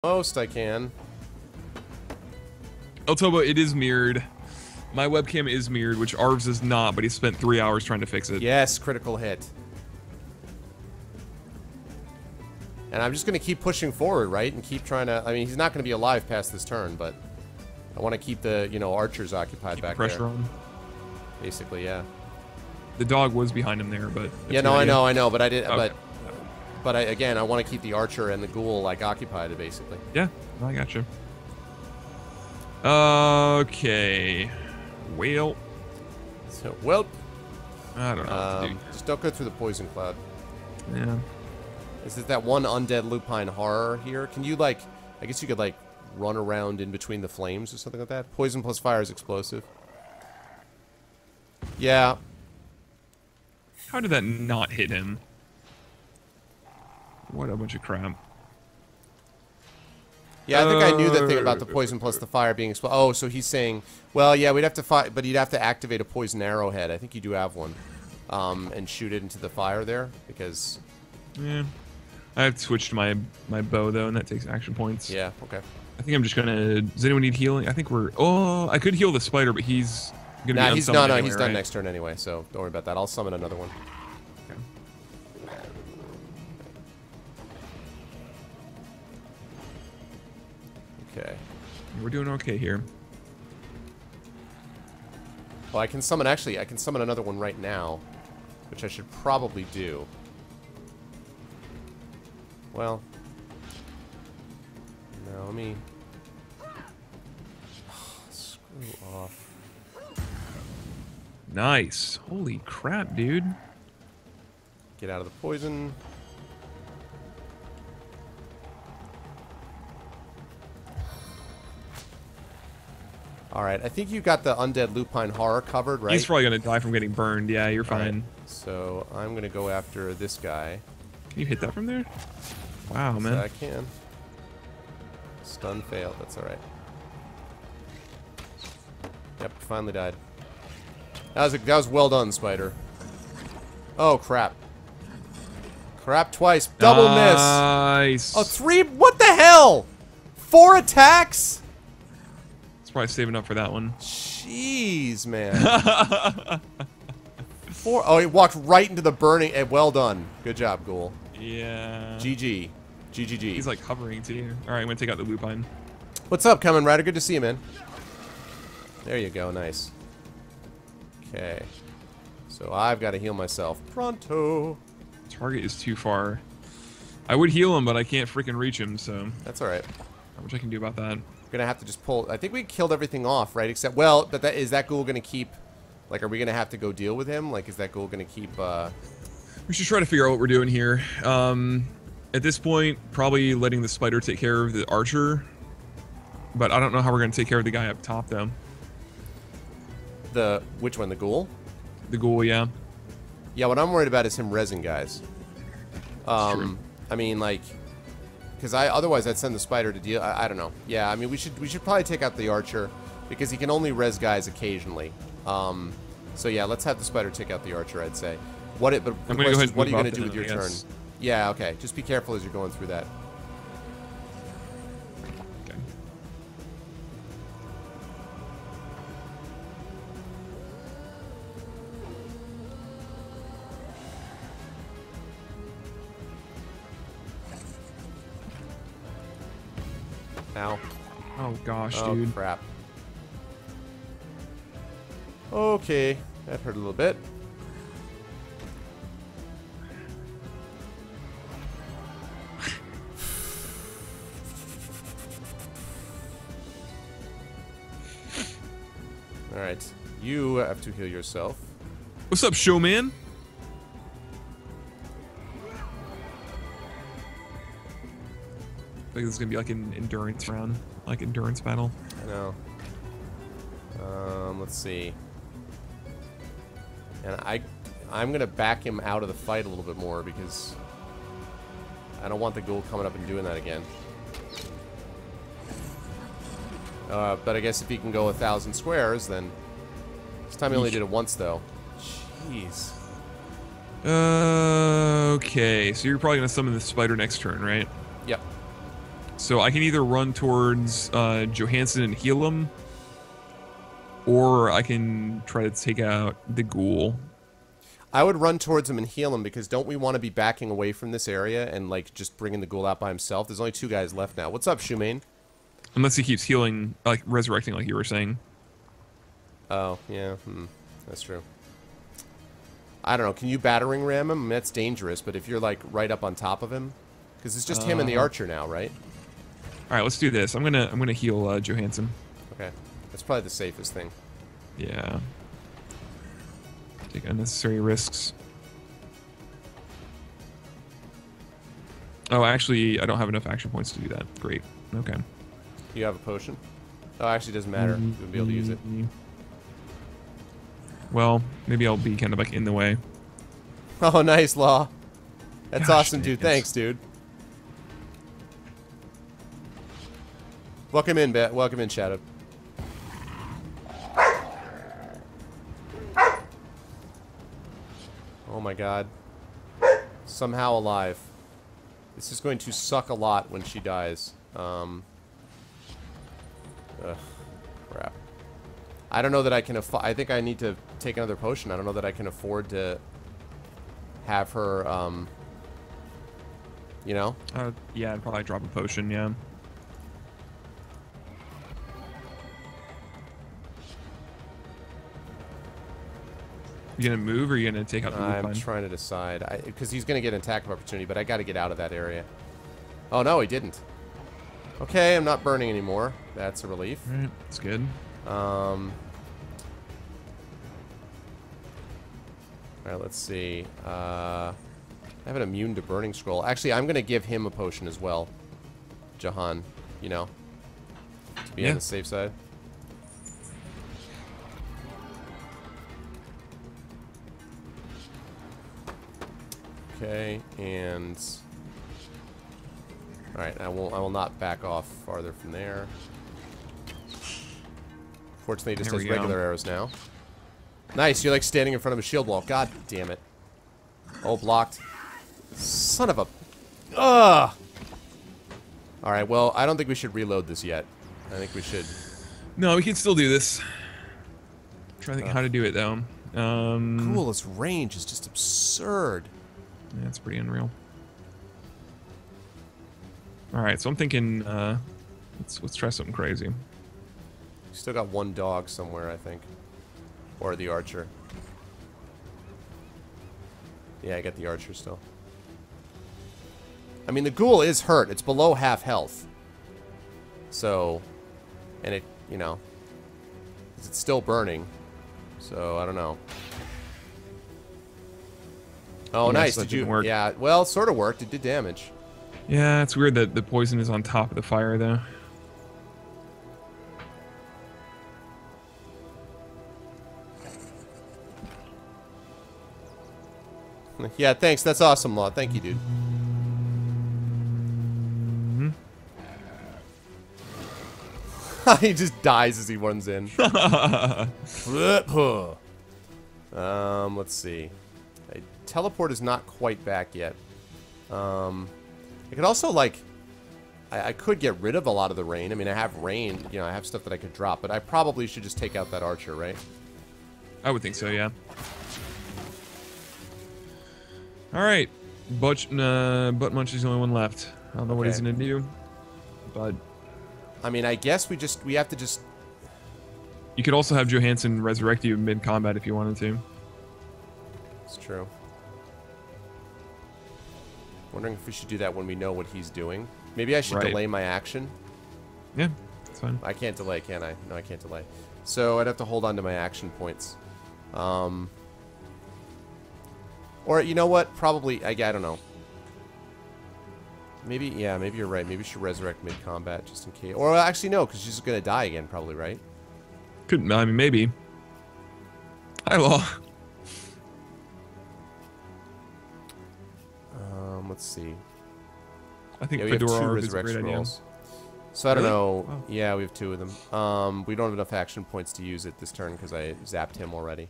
Most I can. El Tobo, it is mirrored. My webcam is mirrored, which Arv's is not, but he spent 3 hours trying to fix it. Yes, critical hit. And I'm just going to keep pushing forward, right? And keep trying to... I mean, he's not going to be alive past this turn, but... I want to keep the, you know, archers occupied Keep back the pressure there. on. Basically, yeah. The dog was behind him there, but... Yeah, no, I know, but I did... Okay. But again, I want to keep the archer and the ghoul, like, occupied, basically. Yeah, I got you. Okay. Well. So, well... I don't know what to do. Just don't go through the poison cloud. Yeah. Is it that one undead lupine horror here? Can you, like... I guess you could, like, run around in between the flames or something like that? Poison plus fire is explosive. Yeah. How did that not hit him? What a bunch of crap. Yeah, I think I knew that thing about the poison plus the fire being explosive. Oh, so he's saying, well, yeah, we'd have to fight, but you'd have to activate a poison arrowhead. I think you do have one. And shoot it into the fire there, because... Yeah. I've switched my bow, though, and that takes action points. Yeah, okay. I think I'm just gonna... Does anyone need healing? I think we're... Oh, I could heal the spider, but he's gonna be he's unsummoned no, anyway, he's done right? next turn anyway, so don't worry about that. I'll summon another one. Okay. We're doing okay here. Well, I can summon, actually, I can summon another one right now, which I should probably do. Well. No, let me... Screw off. Nice. Holy crap, dude. Get out of the poison. Alright, I think you got the undead lupine horror covered, right? He's probably gonna die from getting burned. Yeah, you're fine. Right. So, I'm gonna go after this guy. Can you hit that from there? Wow, man. So I can. Stun failed, that's alright. Yep, finally died. That was well done, Spider. Oh, crap. Crap twice. Double miss. Nice. Oh, 3? What the hell? 4 attacks? It's probably saving up for that one. Jeez, man. 4. Oh, he walked right into the burning. Well done. Good job, Ghoul. Yeah. GG. GGG. He's like hovering too. Alright, I'm gonna take out the lupine. What's up, Kamen Rider? Good to see you, man. There you go. Nice. Okay. So I've got to heal myself. Pronto. Target is too far. I would heal him, but I can't freaking reach him, so... That's alright. Not much I can do about that. We're gonna have to just pull... I think we killed everything off, right? Except... Well, but is that ghoul gonna keep... Like, are we gonna have to go deal with him? Like, is that ghoul gonna keep, We should try to figure out what we're doing here. At this point, probably letting the spider take care of the archer. But I don't know how we're gonna take care of the guy up top, though. Which one? The ghoul? The ghoul, yeah. Yeah, what I'm worried about is him resin guys. True. I mean, like... Because otherwise I'd send the spider to deal... I don't know. Yeah, I mean, we should probably take out the archer. Because he can only res guys occasionally. So yeah, let's have the spider take out the archer, I'd say. But the question is, what are you going to do with your turn? Yeah, okay. Just be careful as you're going through that. Okay. Ow. Oh gosh, Oh, dude. crap. Okay. That hurt a little bit. Alright. You have to heal yourself. What's up, showman? I think this is gonna be like an endurance round, like endurance battle. I know. Let's see. And I'm gonna back him out of the fight a little bit more because I don't want the ghoul coming up and doing that again. But I guess if he can go 1,000 squares, then this time he only did it once though. Jeez. Okay, so you're probably gonna summon the spider next turn, right? Yep. So I can either run towards Johansson and heal him, or I can try to take out the ghoul. I would run towards him and heal him, because don't we want to be backing away from this area and, like, just bringing the ghoul out by himself? There's only 2 guys left now. What's up, Shumane? Unless he keeps healing, like, resurrecting like you were saying. Oh, yeah. That's true. I don't know. Can you battering ram him? I mean, that's dangerous, but if you're, like, right up on top of him... Because it's just him and the archer now, right? Alright, let's do this. I'm gonna heal Johansson. Okay. That's probably the safest thing. Yeah. Take unnecessary risks. Oh, actually, I don't have enough action points to do that. Great. Okay. You have a potion? Oh, actually, it doesn't matter. You wouldn't be able to use it. Well, maybe I'll be kind of like in the way. Oh, nice, Law. That's Gosh, awesome, dude. Thanks, dude. Welcome in, welcome in, Shadow. Oh my god. Somehow alive. This is going to suck a lot when she dies. Ugh, crap. I don't know that I can I think I need to take another potion. I don't know that I can afford to have her, you know? Yeah, I'd probably drop a potion, yeah. You gonna move or are you gonna take out the I'm trying to decide. Because he's gonna get an attack of opportunity, but I gotta get out of that area. Oh, no, he didn't. Okay, I'm not burning anymore. That's a relief. Alright, that's good. Alright, let's see. I have an immune to burning scroll. Actually, I'm gonna give him a potion as well. Jahan, you know. To be on the safe side. Okay, and alright, I will not back off farther from there. Fortunately, it just has regular arrows now. Nice, you're like standing in front of a shield wall. God damn it. Oh, blocked. Son of a... Ugh! Alright, well, I don't think we should reload this yet. I think we should... No, we can still do this. I'm trying to think how to do it, though. Cool, this range is just absurd. Yeah, it's pretty unreal. Alright, so I'm thinking, let's try something crazy. Still got 1 dog somewhere, I think. Or the archer. Yeah, I got the archer still. I mean, the ghoul is hurt. It's below half health. So, and it, you know, it's still burning. So, I don't know. Oh, yeah, nice. So did you? Work. Yeah, well, sort of worked. It did damage. Yeah, it's weird that the poison is on top of the fire, though. Yeah, thanks. That's awesome, Law. Thank you, dude. He just dies as he runs in. Let's see. Teleport is not quite back yet. I could also, like... I could get rid of a lot of the rain. I mean, I have rain. You know, I have stuff that I could drop. But I probably should just take out that archer, right? I would think so, yeah. Alright. Butt Munch is the only one left. I don't know what he's going to do. But... I mean, I guess we have to just... You could also have Johansson resurrect you mid-combat if you wanted to. It's true. Wondering if we should do that when we know what he's doing. Maybe I should delay my action. Yeah, that's fine. I can't delay, can I? No, I can't delay. So I'd have to hold on to my action points. Or, you know what? Probably, I don't know. Maybe, yeah, maybe you're right. Maybe we should resurrect mid-combat just in case. Or actually, no, because she's going to die again, probably, right? Couldn't, I mean, maybe. Hi, Law. Let's see. I think we have 2 Fedora resurrection rolls. So I don't know. Wow. Yeah, we have 2 of them. We don't have enough action points to use it this turn because I zapped him already.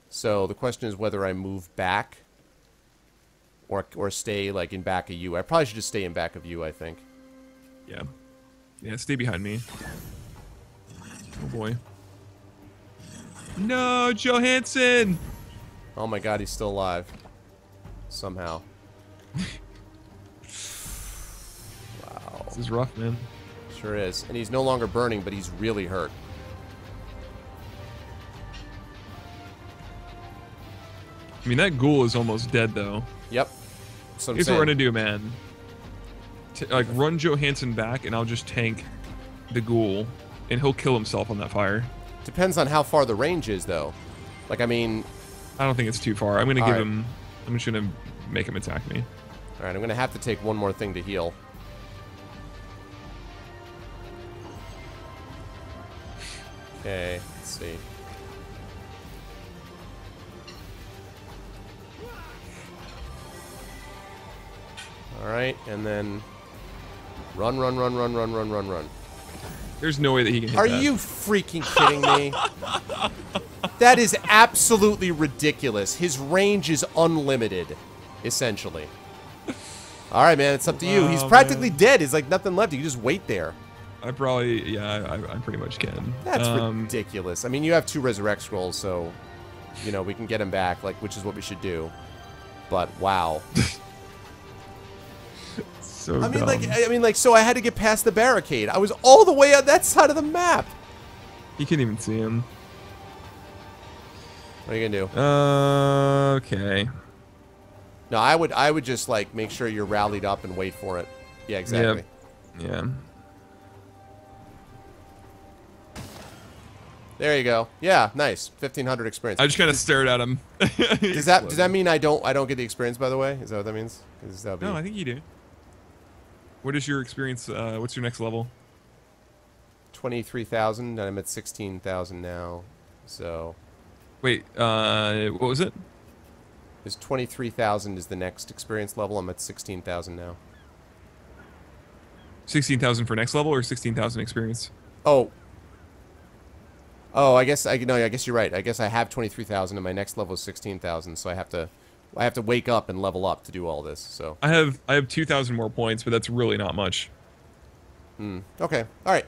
So the question is whether I move back or stay like in back of you. I probably should just stay in back of you, I think. Yeah. Yeah, stay behind me. Oh boy. No, Johansson! Oh my god, he's still alive. Somehow. Wow. This is rough, man. Sure is. And he's no longer burning, but he's really hurt. I mean, that ghoul is almost dead, though. Yep. So Here's what we're gonna do, man. Like, run Johansson back, and I'll just tank the ghoul, and he'll kill himself on that fire. Depends on how far the range is, though. Like, I mean... I don't think it's too far. I'm gonna give him... I'm just gonna make him attack me. Alright, I'm gonna have to take one more thing to heal. Okay, let's see. Alright, and then... Run, run, run, run, run, run, run, run. There's no way that he can hit Are that. you freaking kidding me? That is absolutely ridiculous. His range is unlimited, essentially. Alright, man, it's up to you. He's practically dead. He's like nothing left. You can just wait there. I probably... Yeah, I pretty much can. That's ridiculous. I mean, you have 2 resurrect scrolls, so... You know, we can get him back, like, which is what we should do. But, wow. So I mean, dumb. like, so I had to get past the barricade. I was all the way on that side of the map. You can't even see him. What are you gonna do? Okay. No, I would just like make sure you're rallied up and wait for it. Yeah, exactly. Yep. Yeah. There you go. Yeah, nice. 1,500 experience. I just kind of stared at him. Does that mean I don't get the experience? By the way, is that what that means? No, I think you do. What is your experience? What's your next level? 23,000, and I'm at 16,000 now. So. Wait, what was it? Is 23,000 is the next experience level. I'm at 16,000 now. 16,000 for next level or 16,000 experience? Oh, I guess you're right. I guess I have 23,000 and my next level is 16,000, so I have to wake up and level up to do all this. So I have 2,000 more points, but that's really not much. Okay. All right.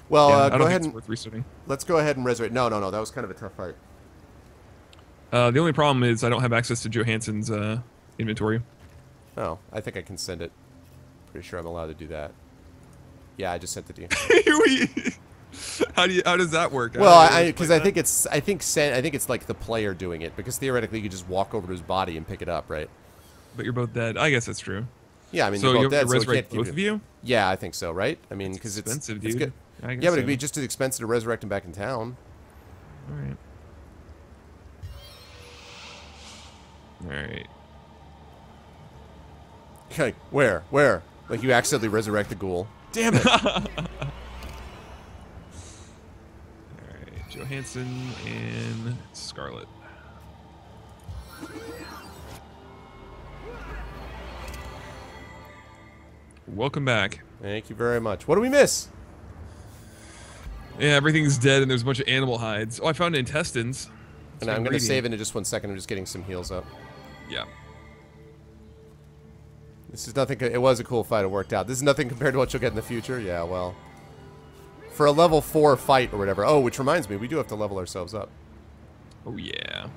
Well, Yeah, I go don't ahead think and it's worth restarting. let's go ahead and resurrect. No. That was kind of a tough fight. The only problem is I don't have access to Johansson's inventory. Oh, I think I can send it. Pretty sure I'm allowed to do that. Yeah, I just sent it to you. How does that work? Well, I think it's like the player doing it, because theoretically you could just walk over to his body and pick it up, right? But you're both dead. I guess that's true. Yeah, I mean, So you're you both have to dead, so we resurrect can't both keep of you? Yeah, I think so, right? I mean, because it's expensive, it's dude. good. I guess Yeah, but so. it'd be just as expensive to resurrect him back in town. All right. All right. Okay, where? Like you accidentally resurrect the ghoul. Damn it! Alright, Johansson and Scarlet. Welcome back. Thank you very much. What do we miss? Yeah, everything's dead and there's a bunch of animal hides. Oh, I found intestines. And I'm going to save it in just 1 second. I'm just getting some heals up. Yeah. This is nothing. It was a cool fight. It worked out. This is nothing compared to what you'll get in the future. Yeah, well. For a level 4 fight or whatever. Oh, which reminds me, we do have to level ourselves up. Oh, yeah.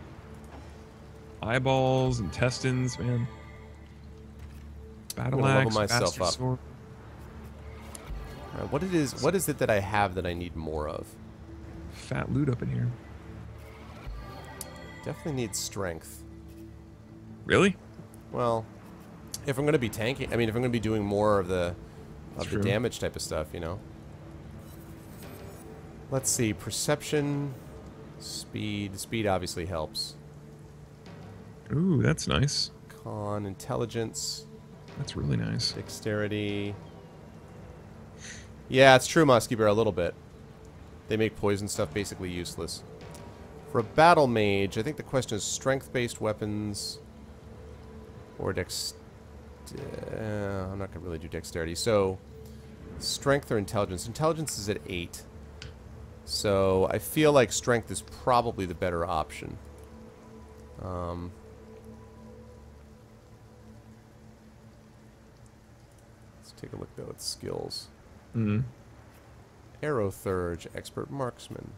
Eyeballs, intestines, man. Battle level axe, myself bastard up. sword. What is it that I have that I need more of? Fat loot up in here. Definitely need strength. Really? Well, if I'm going to be tanking, I mean, if I'm going to be doing more of the True. damage type of stuff, you know. Let's see, perception, speed. Speed obviously helps. Ooh, that's nice. Con, intelligence, That's really nice. dexterity. Yeah, it's true, Musky Bear, a little bit. They make poison stuff basically useless. For a battle mage, I think the question is strength-based weapons or I'm not going to really do dexterity. So, strength or intelligence? Intelligence is at 8. So, I feel like strength is probably the better option. Let's take a look, though, at skills. Mm. Arrow Thurge, expert marksman.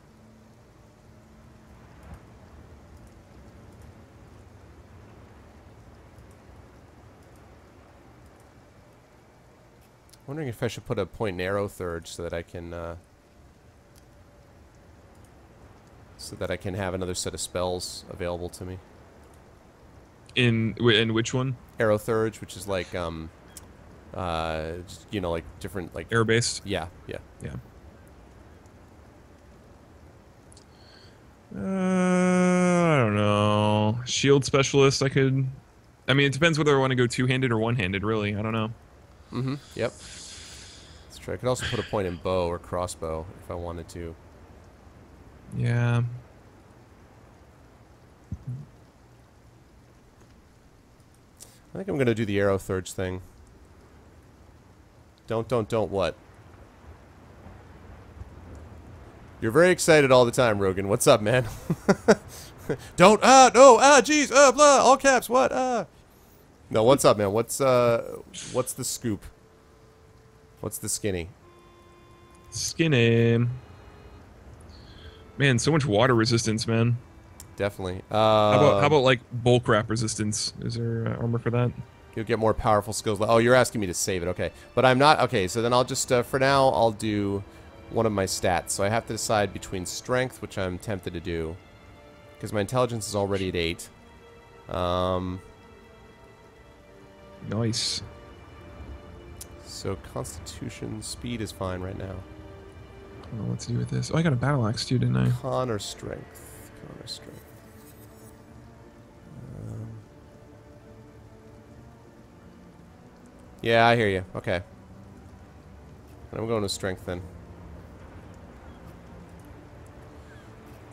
Wondering if I should put a point in Arrow Thurge so that I can have another set of spells available to me. In which one? Arrow Thurge, which is like you know, like different like Air based. Yeah, yeah. Yeah. I don't know. Shield specialist. I could. I mean, it depends whether I want to go two-handed or one-handed. Really, I don't know. Mm-hmm. Yep. Let's try. I could also put a point in bow or crossbow if I wanted to. Yeah. I think I'm gonna do the Arrow Thurge thing. Don't what? You're very excited all the time, Rogan. What's up, man? Don't no jeez blah all caps what No, what's up, man? What's the scoop? What's the skinny? Skinny. Man, so much water resistance, man. Definitely. How about like bulk wrap resistance? Is there armor for that? You'll get more powerful skills. Oh, you're asking me to save it. Okay. But I'm not. Okay, so then I'll just, for now, I'll do one of my stats. So I have to decide between strength, which I'm tempted to do, because my intelligence is already at 8. Nice. So constitution, speed is fine right now. I don't know what to do with this. Oh, I got a battle axe too, didn't I? Con or strength? Con or strength? Yeah, I hear you. Okay. I'm going to strength then.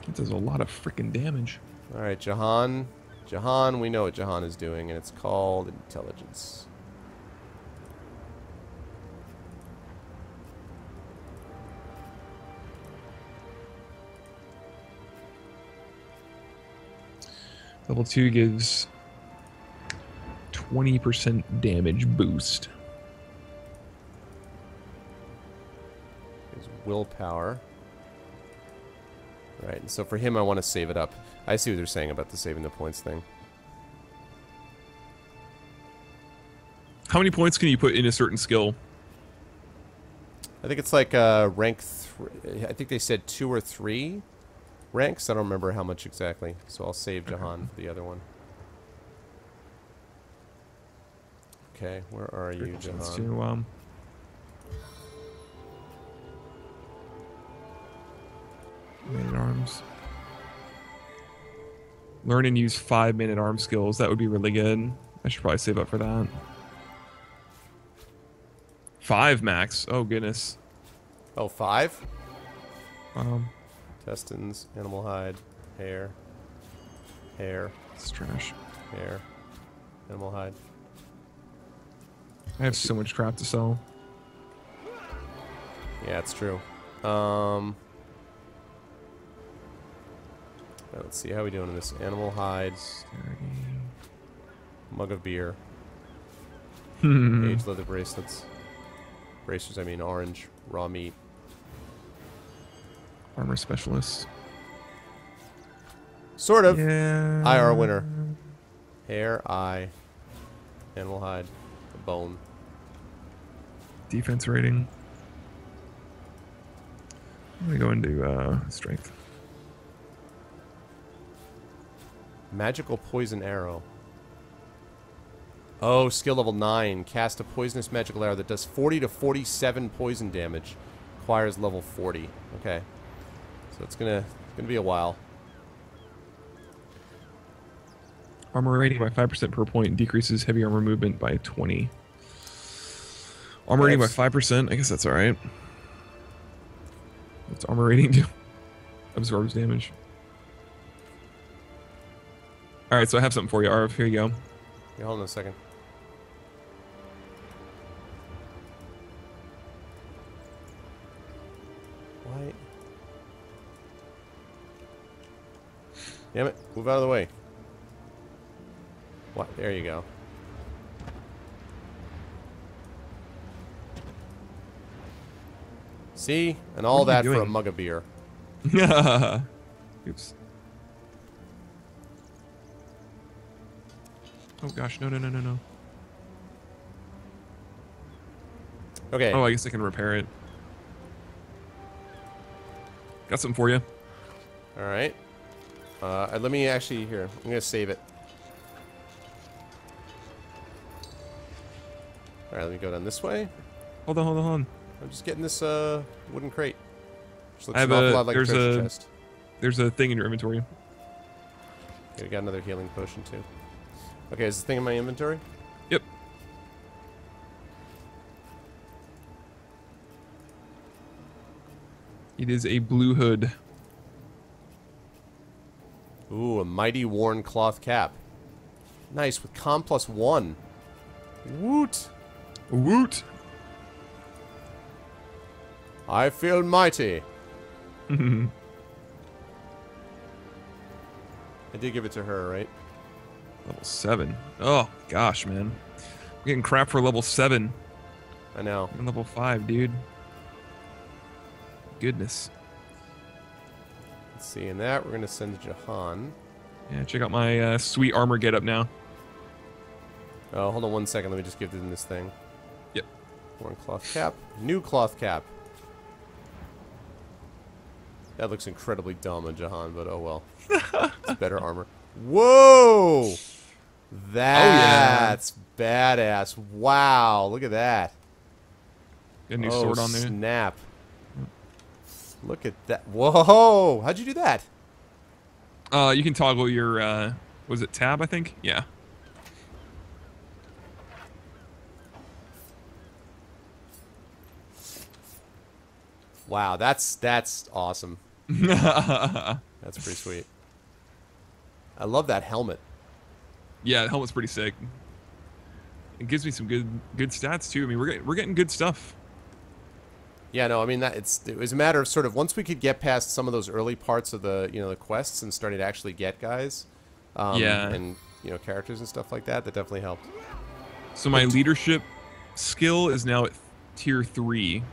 It does a lot of freaking damage. Alright, Jahan. Jahan, we know what Jahan is doing, and it's called intelligence. Level 2 gives 20% damage boost. Is willpower. Right, and so for him I want to save it up. I see what they're saying about the saving the points thing. How many points can you put in a certain skill? I think it's like rank 3. I think they said 2 or 3 ranks. I don't remember how much exactly. So I'll save Jahan for the other one. Okay, where are you, Jahan? Let's do, Man at arms. Learn and use 5-minute arm skills. That would be really good. I should probably save up for that. 5 max. Oh goodness. Oh, 5? Intestines, animal hide, hair, it's trash. hair, animal hide. I have so much crap to sell. Yeah, it's true. Let's see how we doing in this. Animal hides, mug of beer, aged leather bracelets, bracers. I mean orange, raw meat, Armor specialist. sort of. Yeah. IR winner. Hair, eye, animal hide, a bone. Defense rating. I'm gonna go into strength. Magical poison arrow. Oh, skill level 9. Cast a poisonous magical arrow that does 40 to 47 poison damage. Requires level 40. Okay. So it's gonna be a while. Armor rating by 5% per point decreases heavy armor movement by 20. Armor rating by 5%. I guess that's alright. What's armor rating do? Absorbs damage. Alright, so I have something for you, Arv. Here you go. Yeah, hold on a second. Why? Damn it. Move out of the way. What? There you go. See? And all What are that you for a doing? mug of beer. Oops. Oh gosh, no, no, no, no, no. Okay. Oh, I guess I can repair it. Got something for you. All right. Let me actually, here, I'm going to save it. All right, let me go down this way. Hold on, hold on, hold on. I'm just getting this wooden crate. Which looks I have an awful lot like a treasure chest. There's a thing in your inventory. Okay, we got another healing potion, too. Okay, is this thing in my inventory? Yep. It is a blue hood. Ooh, a mighty worn cloth cap. Nice, with com +1. Woot! Woot! I feel mighty. I did give it to her, right? Level 7. Oh, gosh, man. We're getting crap for level 7. I know. I'm level 5, dude. Goodness. Let's see, in that, we're going to send Jahan. Yeah, check out my sweet armor getup now. Oh, hold on 1 second. Let me just give them this thing. Yep. Worn cloth cap. New cloth cap. That looks incredibly dumb on Jahan, but oh well. It's better armor. Whoa! That's badass. Wow, look at that. Got a new sword on there. Snap. Look at that. Whoa! How'd you do that? You can toggle your, was it tab, I think? Yeah. Wow, that's awesome. That's pretty sweet. I love that helmet. Yeah, the helmet's pretty sick. It gives me some good stats too. I mean, we're getting good stuff. Yeah, no, I mean it was a matter of sort of once we could get past some of those early parts of the the quests and starting to actually get guys, and characters and stuff like that. That definitely helped. So my leadership skill is now at tier 3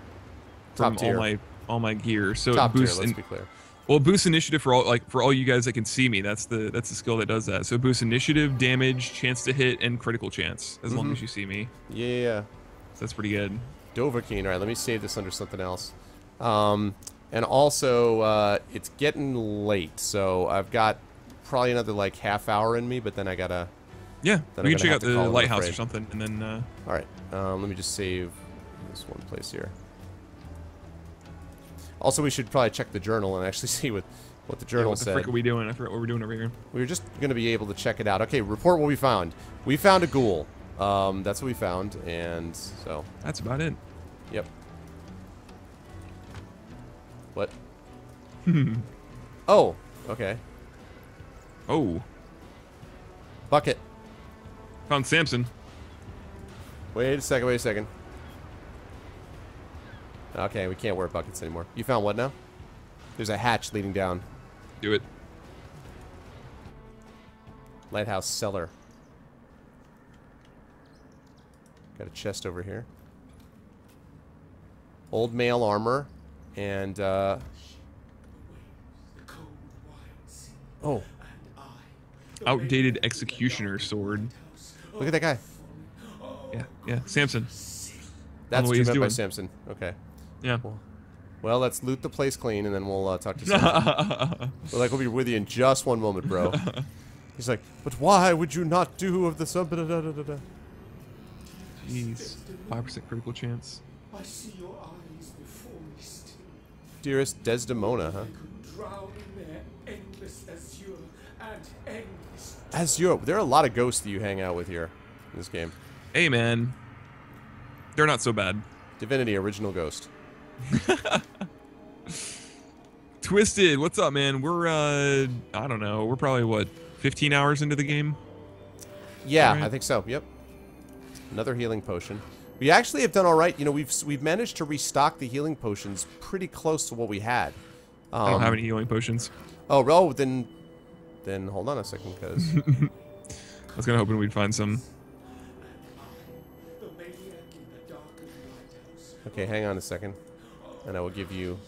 from Top tier. all my gear. So Top it boosts tier. Let's be clear. Well, it boosts initiative for all you guys that can see me. That's the skill that does that. So it boosts initiative, damage, chance to hit, and critical chance as long as you see me. Yeah. So that's pretty good. Dovahkiin. All right, let me save this under something else. And also, it's getting late, so I've got probably another like half hour in me, but then I gotta. Yeah, then we I'm can check gonna out have to the call it lighthouse afraid. or something, and then. All right, let me just save this one place here. Also, we should probably check the journal and actually see what the journal what the said. frick are we doing? I forgot what we're doing over here. We were just going to be able to check it out. Okay, report what we found. We found a ghoul. That's what we found, and so... That's about it. Yep. What? Oh, okay. Oh, Bucket. found Samson. Wait a second. Okay, we can't wear buckets anymore. You found what now? There's a hatch leading down. Do it. Lighthouse cellar. Got a chest over here. Old male armor. And, oh. Outdated executioner sword. Look at that guy. Yeah, Samson. That's what what he's you meant by doing. Samson. Okay. Yeah. Well, let's loot the place clean, and then we'll talk to Samson. We'll be with you in just one moment, bro. He's like, but why would you not do of the sub? Jeez. 5% critical chance. I see your eyes before me still. Dearest Desdemona, huh? Drown in their endless azure and endless. Azure. There are a lot of ghosts that you hang out with here in this game. Hey, man. They're not so bad. Divinity, original ghost. Twisted, what's up, man? We're, I don't know. We're probably, what, 15 hours into the game? Yeah, Right. I think so. Yep. Another healing potion. We actually have done all right. You know, we've managed to restock the healing potions pretty close to what we had. I don't have any healing potions. Oh, then hold on a second, because I was kind of hoping we'd find some. The maniac in the darkened lighthouse. okay, hang on a second. And I will give you...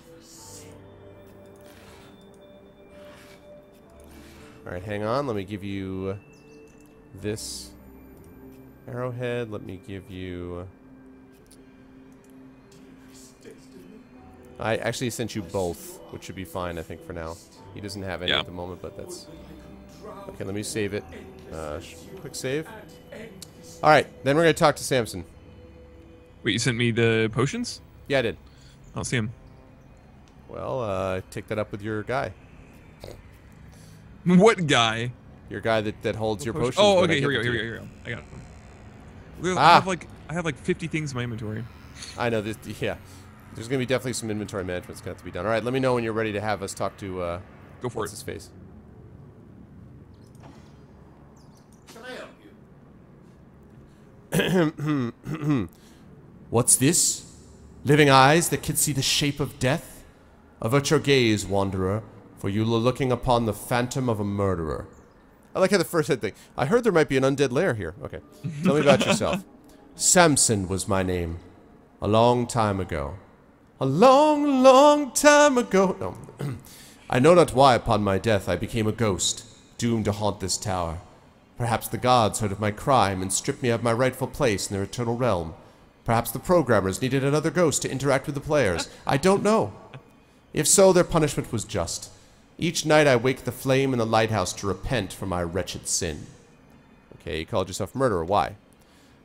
Alright, hang on. Let me give you this arrowhead. Let me give you... I actually sent you both, which should be fine, I think, for now. He doesn't have any at the moment, but that's... Okay, let me save it. Quick save. Alright, then we're going to talk to Samson. Wait, you sent me the potions? Yeah, I did. I don't see him. Well, take that up with your guy. What guy? Your guy that holds your potions. Oh, when okay, I here we get go, them here to we you. go, here we go. I got it. I have like 50 things in my inventory. I know this. Yeah, there's gonna be definitely some inventory management that's gonna have to be done. All right, let me know when you're ready to have us talk to. Go for what's it. his face? Can I help you? What's this? Living eyes that can see the shape of death? Avert your gaze, wanderer, for you are looking upon the phantom of a murderer. I like how the first head thing. I heard there might be an undead lair here. Okay, tell me about yourself. Samson was my name. A long time ago. A long, long time ago. No. I know not why upon my death I became a ghost, doomed to haunt this tower. Perhaps the gods heard of my crime and stripped me of my rightful place in their eternal realm. Perhaps the programmers needed another ghost to interact with the players. I don't know. If so, their punishment was just. Each night I wake the flame in the lighthouse to repent for my wretched sin. Okay, you called yourself murderer. Why?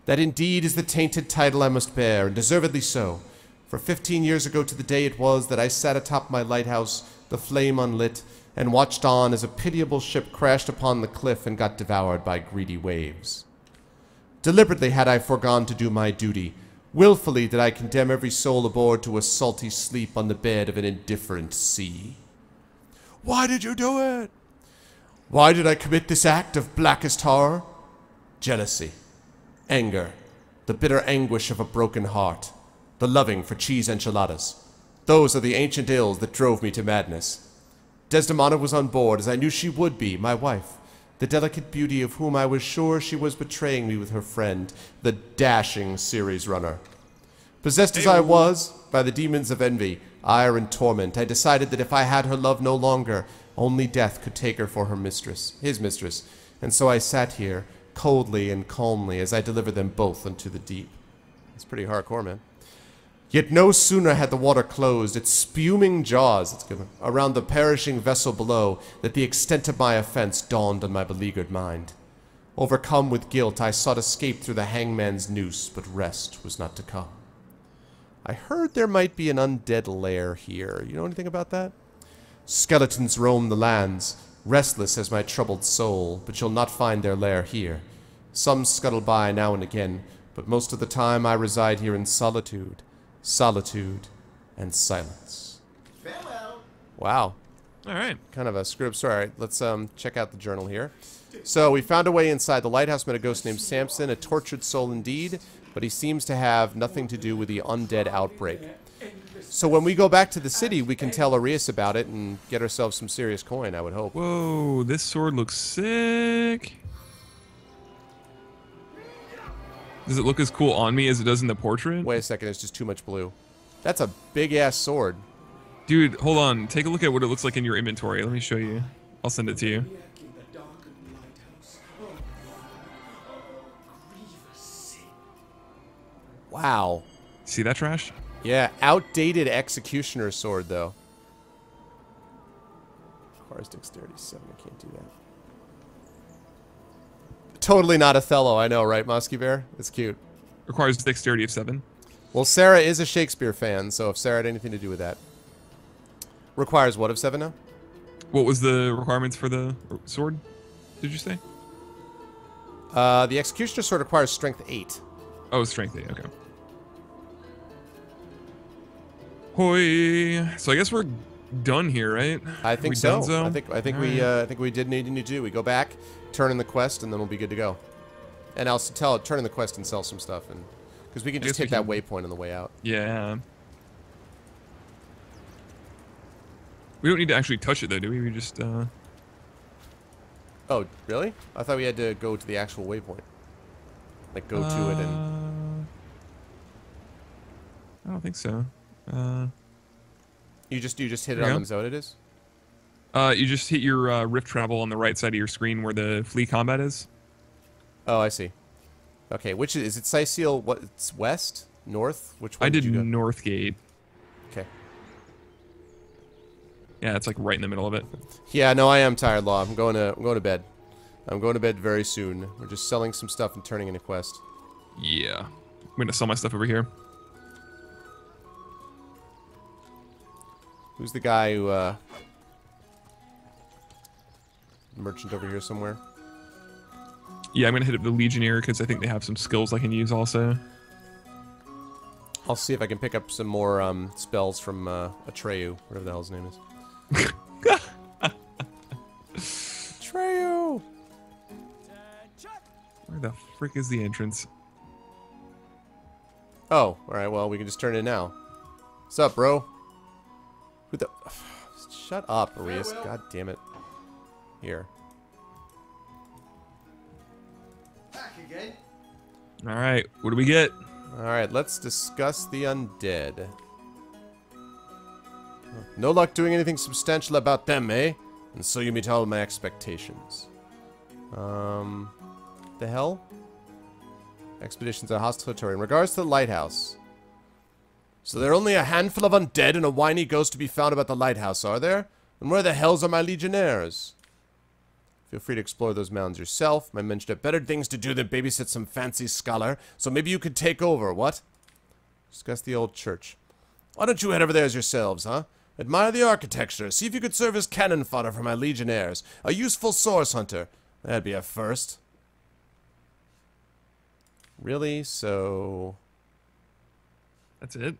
That indeed is the tainted title I must bear, and deservedly so. For 15 years ago to the day it was that I sat atop my lighthouse, the flame unlit, and watched on as a pitiable ship crashed upon the cliff and got devoured by greedy waves. Deliberately had I foregone to do my duty. Willfully did I condemn every soul aboard to a salty sleep on the bed of an indifferent sea. Why did you do it? Why did I commit this act of blackest horror? Jealousy, anger, the bitter anguish of a broken heart, the loving for cheese enchiladas. Those are the ancient ills that drove me to madness. Desdemona was on board, as I knew she would be, my wife, the delicate beauty of whom I was sure she was betraying me with her friend, the dashing SeriesRunner. Possessed as I was by the demons of envy, ire, and torment, I decided that if I had her love no longer, only death could take her for her mistress, his mistress, and so I sat here, coldly and calmly, as I delivered them both unto the deep. It's pretty hardcore, man. Yet no sooner had the water closed its spuming jaws around the perishing vessel below that the extent of my offense dawned on my beleaguered mind. Overcome with guilt, I sought escape through the hangman's noose, but rest was not to come. I heard there might be an undead lair here. You know anything about that? Skeletons roam the lands, restless as my troubled soul, but you'll not find their lair here. Some scuttle by now and again, but most of the time I reside here in solitude. Solitude and silence. Farewell. Wow. All right. Kind of a screw-up story. All right, let's check out the journal here. So we found a way inside the lighthouse, met a ghost named Samson, a tortured soul indeed, but he seems to have nothing to do with the undead outbreak. So when we go back to the city, we can tell Arias about it and get ourselves some serious coin, I would hope. Whoa, this sword looks sick. Does it look as cool on me as it does in the portrait? Wait a second, it's just too much blue. That's a big-ass sword. Dude, hold on. Take a look at what it looks like in your inventory. Let me show you. I'll send it to you. In the darkened lighthouse. Oh, grievous sin. Wow. See that trash? Yeah, outdated executioner sword, though. Requires dexterity 7, I can't do that. Totally not Othello, I know, right, Musky Bear? It's cute. Requires dexterity of 7. Well, Sarah is a Shakespeare fan, so if Sarah had anything to do with that. Requires what of 7 now? What was the requirements for the sword, did you say? The executioner sword requires strength 8. Oh, strength 8, okay. Hoi. So I guess we're done here, right? I think We so. donezo? I think we did need to do. We go back, turn in the quest, and then we'll be good to go. And I'll turn in the quest and sell some stuff, and because we can just guess take we that waypoint on the way out. Yeah. We don't need to actually touch it though, do we? We just Oh, really? I thought we had to go to the actual waypoint. Like go to it and. I don't think so. You just hit it Yeah. on them. Is that what it is? You just hit your rift travel on the right side of your screen where the flee combat is. Oh, I see. Okay, which is it? Sicil? What? It's west, north. Which one I did you go? Northgate. Okay. Yeah, it's like right in the middle of it. Yeah, no, I am tired, Law. I'm going to bed. I'm going to bed very soon. We're just selling some stuff and turning in a quest. Yeah. I'm gonna sell my stuff over here. Who's the guy who, merchant over here somewhere? Yeah, I'm gonna hit up the Legionnaire because I think they have some skills I can use also. I'll see if I can pick up some more, spells from, Atreyu, whatever the hell his name is. Atreyu! Where the frick is the entrance? Oh, alright, well, we can just turn it in now. What's up, bro? Who the... Shut up, Arias. God damn it. Here. Back again. Alright, what do we get? Alright, let's discuss the undead. No luck doing anything substantial about them, eh? And so you meet all my expectations. The hell? Expeditions are hostile territory. In regards to the lighthouse. So there are only a handful of undead and a whiny ghost to be found about the lighthouse, are there? And where the hells are my legionnaires? Feel free to explore those mounds yourself. My men should have better things to do than babysit some fancy scholar, so maybe you could take over, what? Discuss the old church. Why don't you head over there yourselves, huh? Admire the architecture. See if you could serve as cannon fodder for my legionnaires. A useful source hunter. That'd be a first. Really? So... That's it?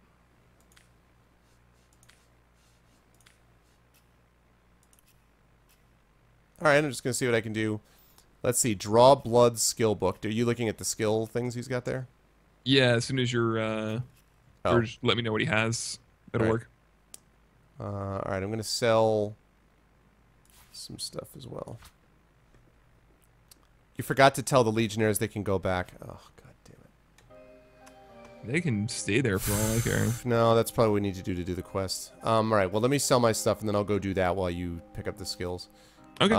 Alright, I'm just going to see what I can do. Let's see. Draw blood skill book. Are you looking at the skill things he's got there? Yeah, as soon as you're, just let me know what he has. That'll Right. work. Alright, I'm going to sell some stuff as well. You forgot to tell the legionnaires they can go back. Oh, god damn it. They can stay there for all I care. No, that's probably what we need to do the quest. Alright, well, let me sell my stuff, and then I'll go do that while you pick up the skills. Okay.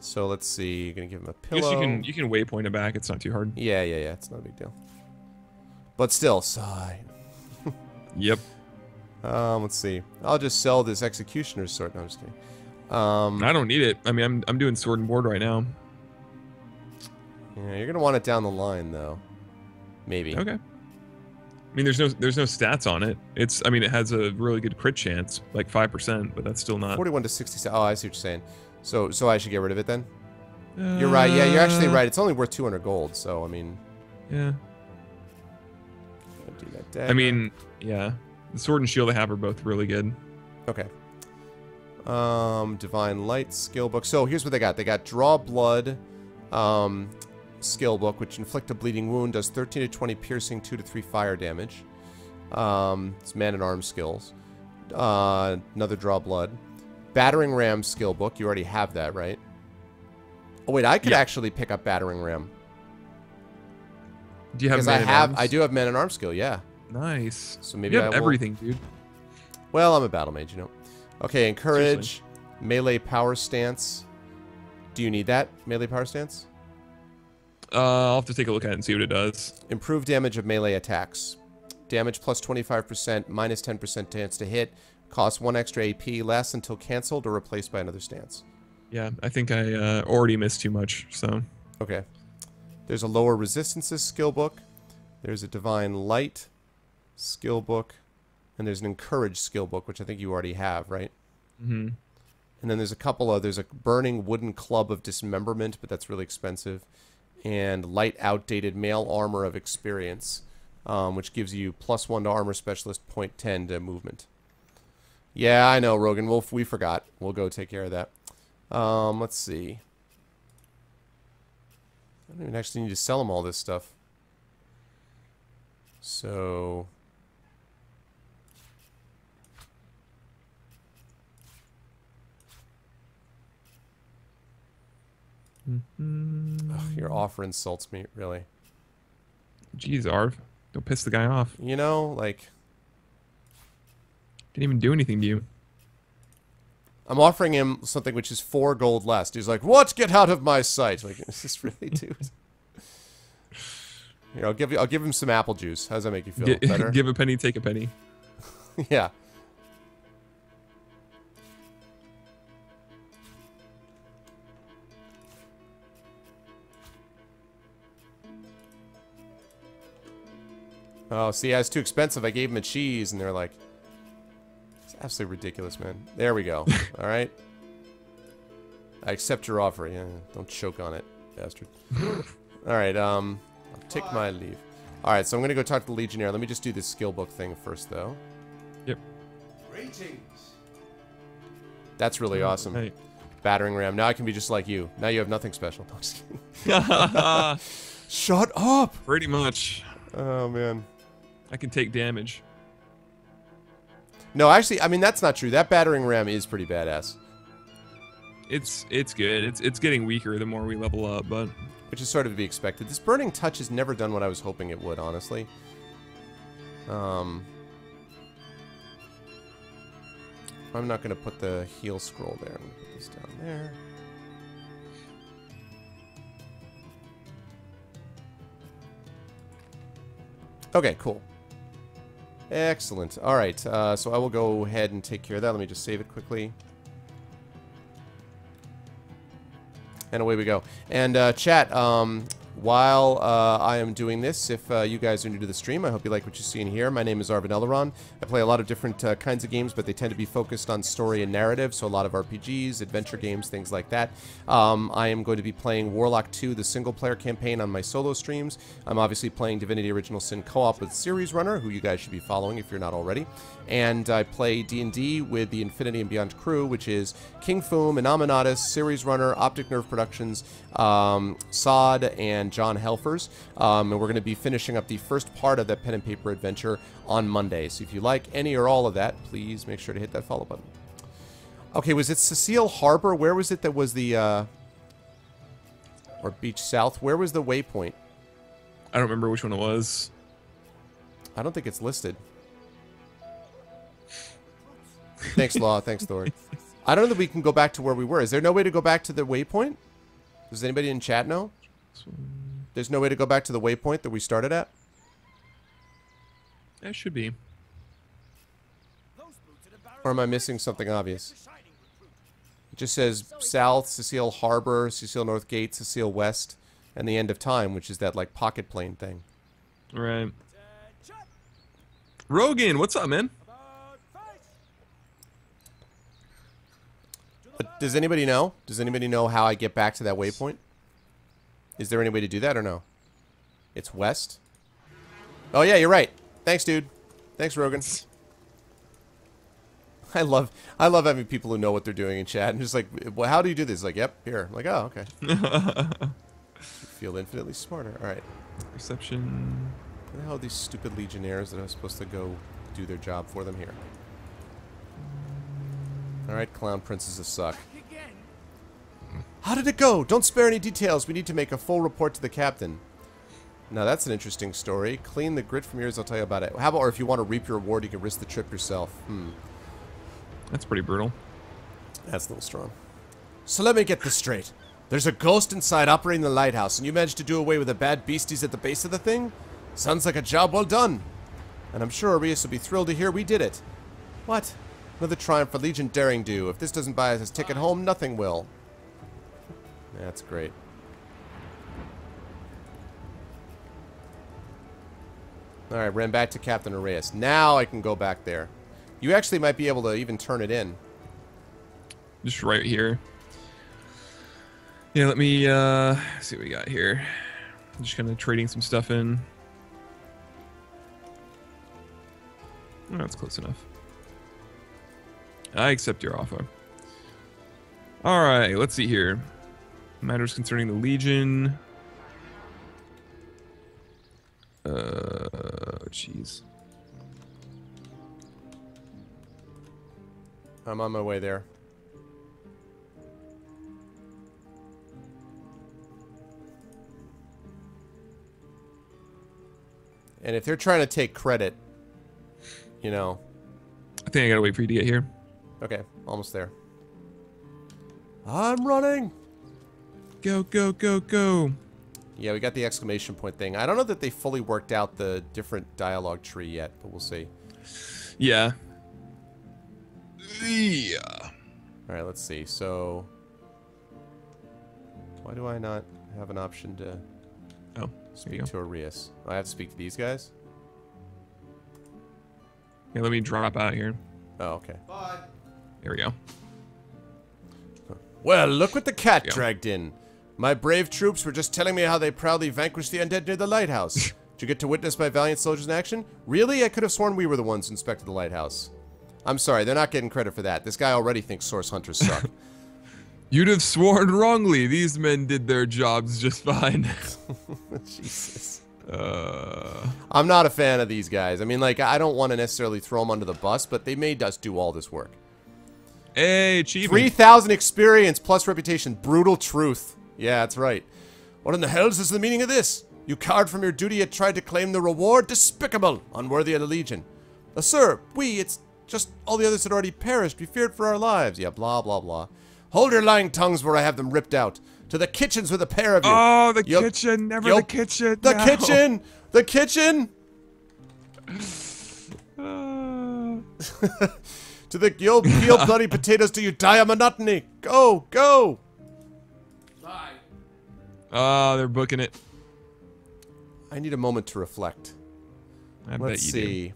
So let's see. You're gonna give him a I pillow. guess you can waypoint it back. It's not too hard. Yeah. It's not a big deal. But still, sigh. Yep. Let's see. I'll just sell this executioner's sword. No, I'm just kidding. I don't need it. I mean, I'm doing sword and board right now. Yeah, you're gonna want it down the line, though. Maybe. Okay. I mean, there's no stats on it. I mean, it has a really good crit chance, like 5%, but that's still not. 41 to 67. Oh, I see what you're saying. So I should get rid of it then. You're right. Yeah, you're actually right. It's only worth 200 gold. So I mean. Yeah. Do that dagger. I mean, yeah. The sword and shield I have are both really good. Okay. Divine Light skill book. So here's what they got. They got Draw Blood skill book, which inflict a bleeding wound, does 13 to 20 piercing, 2 to 3 fire damage. It's man-at-arms skills. Another Draw Blood. Battering Ram skill book. You already have that, right? Oh wait, I could actually pick up Battering Ram. Do you have because man-at-arms? I do have man-at-arms skill. Yeah. Nice. So maybe you I have will... everything, dude. Well, I'm a battle mage, you know. Okay, encourage melee power stance. Do you need that melee power stance? I'll have to take a look at it and see what it does. Improve damage of melee attacks. Damage plus 25%, minus 10% chance to hit. Costs 1 extra AP. Lasts until cancelled or replaced by another stance. Yeah, I think I already missed too much, so. Okay. There's a lower resistances skill book. There's a divine light skill book. And there's an encourage skill book, which I think you already have, right? Mm-hmm. And then there's a couple of... There's a burning wooden club of dismemberment, but that's really expensive. And light outdated mail armor of experience, which gives you +1 to armor specialist, 0.10 to movement. Yeah, I know, Rogan. We forgot. We'll go take care of that. Let's see. I don't even actually need to sell them all this stuff. So... Ugh, your offer insults me, really. Jeez, Arv. Don't piss the guy off. You know, like... Didn't even do anything to you. I'm offering him something which is 4 gold less. He's like, "What? Get out of my sight!" Like, is this really, dude? Here, I'll give him some apple juice. How does that make you feel? Better? Give a penny, take a penny. Yeah. Oh, see, it's too expensive. I gave him a cheese, and they're like, it's absolutely ridiculous, man. There we go. All right. I accept your offer. Yeah, don't choke on it, bastard. All right, I'll take my leave. All right, so I'm going to go talk to the Legionnaire. Let me just do this skill book thing first, though. Yep. Greetings. That's really awesome. Hey. Battering ram. Now I can be just like you. Now you have nothing special. No, just kidding. Shut up! Pretty much. Oh, man. I can take damage. No, actually, I mean, that's not true. That battering ram is pretty badass. It's good. It's getting weaker the more we level up, but... Which is sort of to be expected. This burning touch has never done what I was hoping it would, honestly. I'm not going to put the heal scroll there. I'm going to put this down there. Okay, cool. Excellent. All right, so I will go ahead and take care of that. Let me just save it quickly. And away we go. And chat, while I am doing this, if you guys are new to the stream, I hope you like what you see in here. My name is Arvin Eleron. I play a lot of different kinds of games, but they tend to be focused on story and narrative, so a lot of RPGs, adventure games, things like that. I am going to be playing Warlock 2, the single-player campaign, on my solo streams. I'm obviously playing Divinity Original Sin co-op with SeriesRunner, who you guys should be following if you're not already. And I play D&D with the Infinity and Beyond crew, which is King Foom, Inaminatus, SeriesRunner, Optic Nerve Productions, Sod, and John Helfers. And we're going to be finishing up the first part of that pen and paper adventure on Monday. So if you like any or all of that, please make sure to hit that follow button. Okay, was it Cecile Harbor? Where was it that was the... or Beach South? Where was the waypoint? I don't remember which one it was. I don't think it's listed. Thanks, Law. Thanks, Thor. I don't know that we can go back to where we were. Is there no way to go back to the waypoint? Does anybody in chat know? There's no way to go back to the waypoint that we started at? That should be. Or am I missing something obvious? It just says South, Cecile Harbor, Cecile North Gate, Cecile West, and the End of Time, which is that, like, pocket plane thing. Right. Rogan, what's up, man? But does anybody know? Does anybody know how I get back to that waypoint? Is there any way to do that or no? It's west? Oh, yeah, you're right. Thanks, dude. Thanks, Rogan. I love having people who know what they're doing in chat. And just like, well, how do you do this? Like, yep, here. I'm like, oh, okay. Feel infinitely smarter. All right. Perception. Where the hell are these stupid legionnaires that I'm supposed to go do their job for them here? All right, clown princesses suck. How did it go? Don't spare any details. We need to make a full report to the captain. Now, that's an interesting story. Clean the grit from yours. I'll tell you about it. How about, or if you want to reap your reward, you can risk the trip yourself. That's pretty brutal. That's a little strong. So let me get this straight. There's a ghost inside operating the lighthouse, and you managed to do away with the bad beasties at the base of the thing? Sounds like a job well done. And I'm sure Arias will be thrilled to hear we did it. What? Another triumph for Legion Daring Do. If this doesn't buy us his ticket home, nothing will. That's great. Alright, ran back to Captain Arias. Now I can go back there. You actually might be able to even turn it in. Just right here. Yeah, let me see what we got here. Just kind of trading some stuff in. Oh, that's close enough. I accept your offer. Alright, let's see here. Matters concerning the Legion. Jeez. I'm on my way there. And if they're trying to take credit, you know. think I gotta wait for you to get here. Okay, almost there. I'm running. Go, go, go, go. Yeah, we got the exclamation point thing. I don't know that they fully worked out the different dialogue tree yet, but we'll see. Yeah. Yeah. All right, let's see. So, why do I not have an option to speak to Arias? I have to speak to these guys? Yeah, let me drop out here. Oh, okay. Bye. There we go. Well, look what the cat dragged in. My brave troops were just telling me how they proudly vanquished the undead near the lighthouse. Did you get to witness my valiant soldiers in action? Really? I could have sworn we were the ones who inspected the lighthouse. I'm sorry, they're not getting credit for that. This guy already thinks source hunters suck. You'd have sworn wrongly. These men did their jobs just fine. Jesus. I'm not a fan of these guys. I mean, like, I don't want to necessarily throw them under the bus, but they made us do all this work. Hey, achievement. 3,000 experience plus reputation. Brutal truth. Yeah, that's right. What in the hell is the meaning of this? You cowed from your duty yet tried to claim the reward? Despicable. Unworthy of the Legion. Sir, it's just all the others had already perished. We feared for our lives. Yeah, blah, blah, blah. Hold your lying tongues where I have them ripped out. To the kitchens with a pair of you. Oh, the kitchen. Never the kitchen. The kitchen. The kitchen. To the you'll peel bloody potatoes till you die of monotony. Go, go. Bye. Oh, they're booking it. I need a moment to reflect. I Let's bet you see.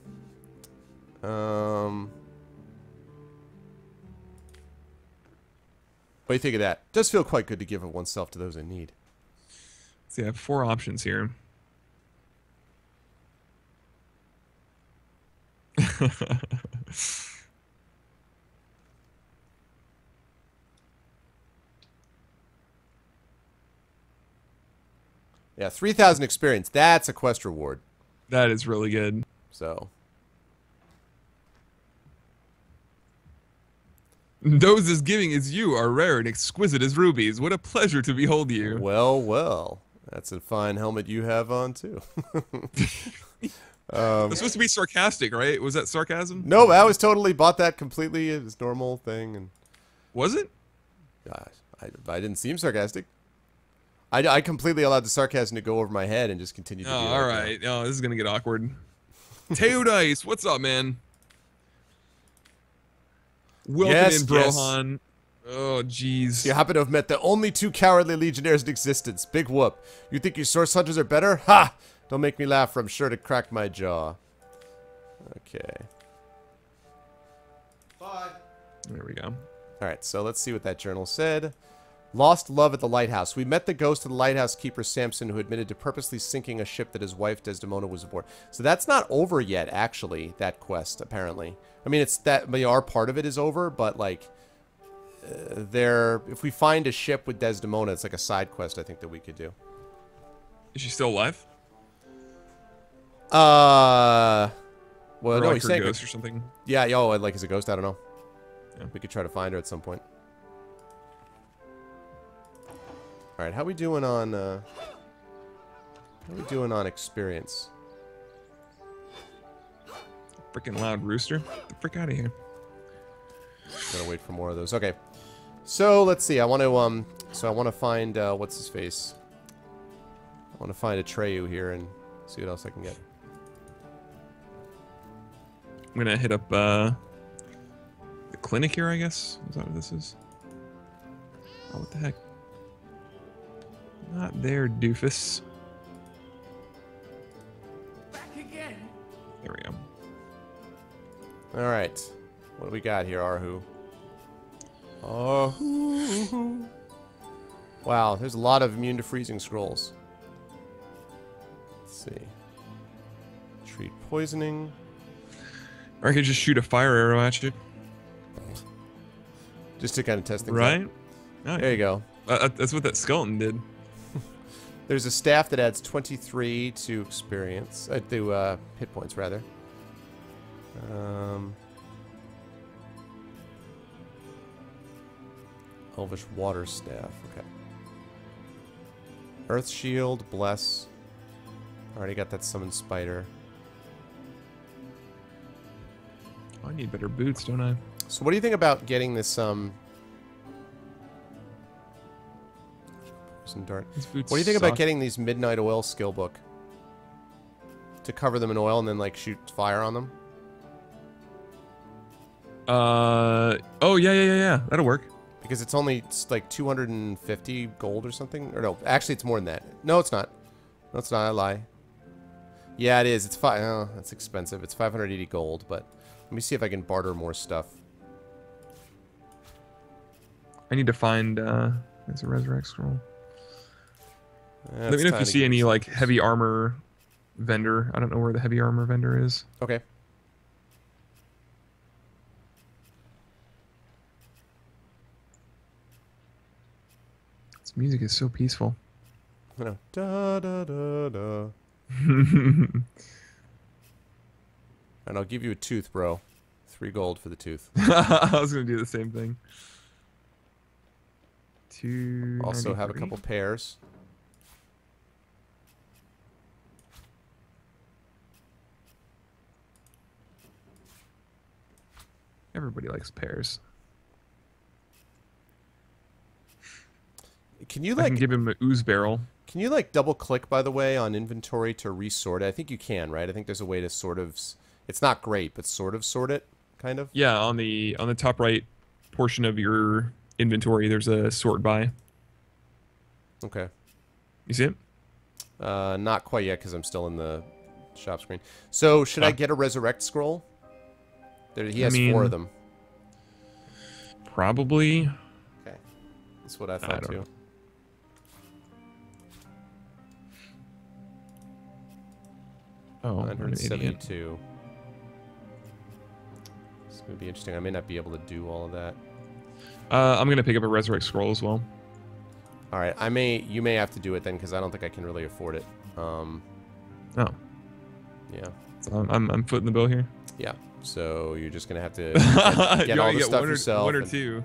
What do you think of that? Does feel quite good to give of oneself to those in need. See, I have 4 options here. Yeah, 3,000 experience. That's a quest reward. That is really good. So. Those as giving as you are rare and exquisite as rubies. What a pleasure to behold you. Well, well. That's a fine helmet you have on, too. It's supposed to be sarcastic, right? Was that sarcasm? No, I was totally bought that completely as normal thing. And Was it? I didn't seem sarcastic. I completely allowed the sarcasm to go over my head and just continue to Oh, be like, all right. Oh, this is going to get awkward. Teodice, what's up, man? Welcome Yes, in, yes. Brohan. Oh, jeez. You happen to have met the only 2 cowardly legionnaires in existence. Big whoop. You think your source hunters are better? Ha! Don't make me laugh or I'm sure to crack my jaw. Okay. Bye. There we go. Alright, so let's see what that journal said. Lost love at the lighthouse. We met the ghost of the lighthouse keeper Samson, who admitted to purposely sinking a ship that his wife Desdemona was aboard. So that's not over yet, actually, that quest, apparently. I mean, it's that, our part of it is over, but, like, if we find a ship with Desdemona, it's like a side quest I think that we could do. Is she still alive? Well, Or no, like he's her saying ghost or something? Yeah, like as a ghost, I don't know. Yeah. We could try to find her at some point. All right, how we doing on experience? Freaking loud rooster. Get the frick out of here. Gotta wait for more of those. Okay, so let's see. I want to find what's his face. I want to find Atreyu here and see what else I can get. I'm gonna hit up the clinic here, I guess. Is that what this is? Oh, what the heck? Not there, doofus. Back again. There we go. All right, what do we got here, Arhu? Arhu. Wow, there's a lot of immune to freezing scrolls. Let's see. Treat poisoning. Or I could just shoot a fire arrow at you. Just to kind of test things out. Right? Oh, There you go. that's what that skeleton did. There's a staff that adds 23 to experience, to hit points rather. Elvish water staff. Okay. Earth shield, bless. Already got that summon spider. On need better boots, don't I? So what do you think about getting this poison dart? These boots What do you think suck. about getting these midnight oil skill book to cover them in oil and then like shoot fire on them? Oh yeah. That'll work. Because it's only like 250 gold or something. Or no, actually it's more than that. No, it's not. No, it's not. I lie. Yeah, it is. It's oh, that's expensive. It's 580 gold, but let me see if I can barter more stuff. I need to find there's a resurrect scroll. Let It's me know if time you to see get any some like things. heavy armor vendor. I don't know where the heavy armor vendor is. Okay. This music is so peaceful. I know. Da da da da. And I'll give you a tooth, bro. 3 gold for the tooth. I was gonna do the same thing. Also have a couple pears. Everybody likes pears. Can you I like can give him an ooze barrel. Can you like double click by the way on inventory to resort it? I think you can, right? I think there's a way to sort of it's not great, but sort of sort it, kind of. Yeah, on the top right portion of your inventory, there's a sort by. Okay. You see it? Not quite yet because I'm still in the shop screen. So should I get a resurrect scroll? He has 4 of them. Probably. Okay. That's what I thought don't too. know. Oh, I'm an idiot. 972. This is gonna be interesting. I may not be able to do all of that. I'm gonna pick up a resurrect scroll as well. All right, you may have to do it then because I don't think I can really afford it. Oh, Yeah. so I'm footing the bill here. Yeah. So you're just gonna have to get You all only the get stuff one yourself. or and 2.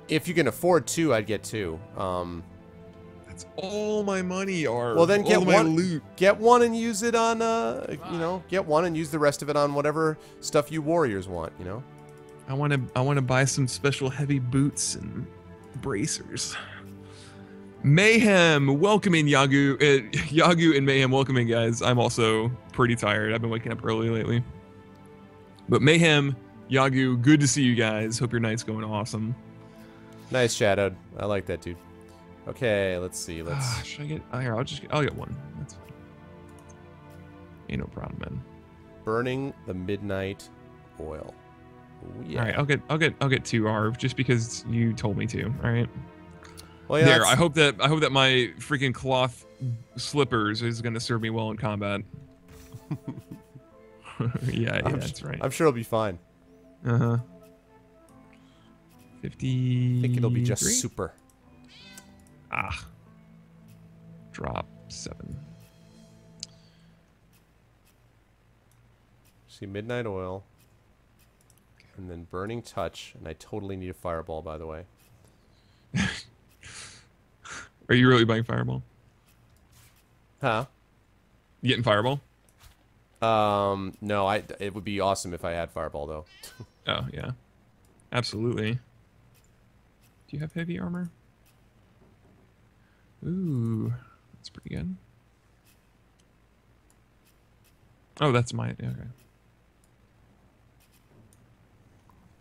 If you can afford 2, I'd get 2. That's all my money are. Well, then get all my one. loot. Get one and use it on. Get one and use the rest of it on whatever stuff you warriors want. You know. I want to buy some special heavy boots and bracers. Mayhem, welcome in Yagu. Yagu and Mayhem, welcome in, guys. I'm also pretty tired. I've been waking up early lately. But Mayhem, Yagu, good to see you guys. Hope your night's going awesome. Nice shadowed. I like that, dude. Okay, let's see. Let's. Should I get? Here, I'll get one. That's fine. Ain't no problem, man. Burning the midnight oil. Ooh, yeah. All right, I'll get 2 Arv just because you told me to. All right. Well, yeah, There. I hope that my freaking cloth slippers is gonna serve me well in combat. yeah, that's right. I'm sure it'll be fine. 50. I think it'll be just super. Drop 7. See, midnight oil. And then burning touch. And I totally need a fireball, by the way. Are you really buying Fireball? Huh? You getting Fireball? No, it would be awesome if I had fireball, though. Oh, yeah. Absolutely. Do you have heavy armor? Ooh, that's pretty good. Oh, that's my... Okay.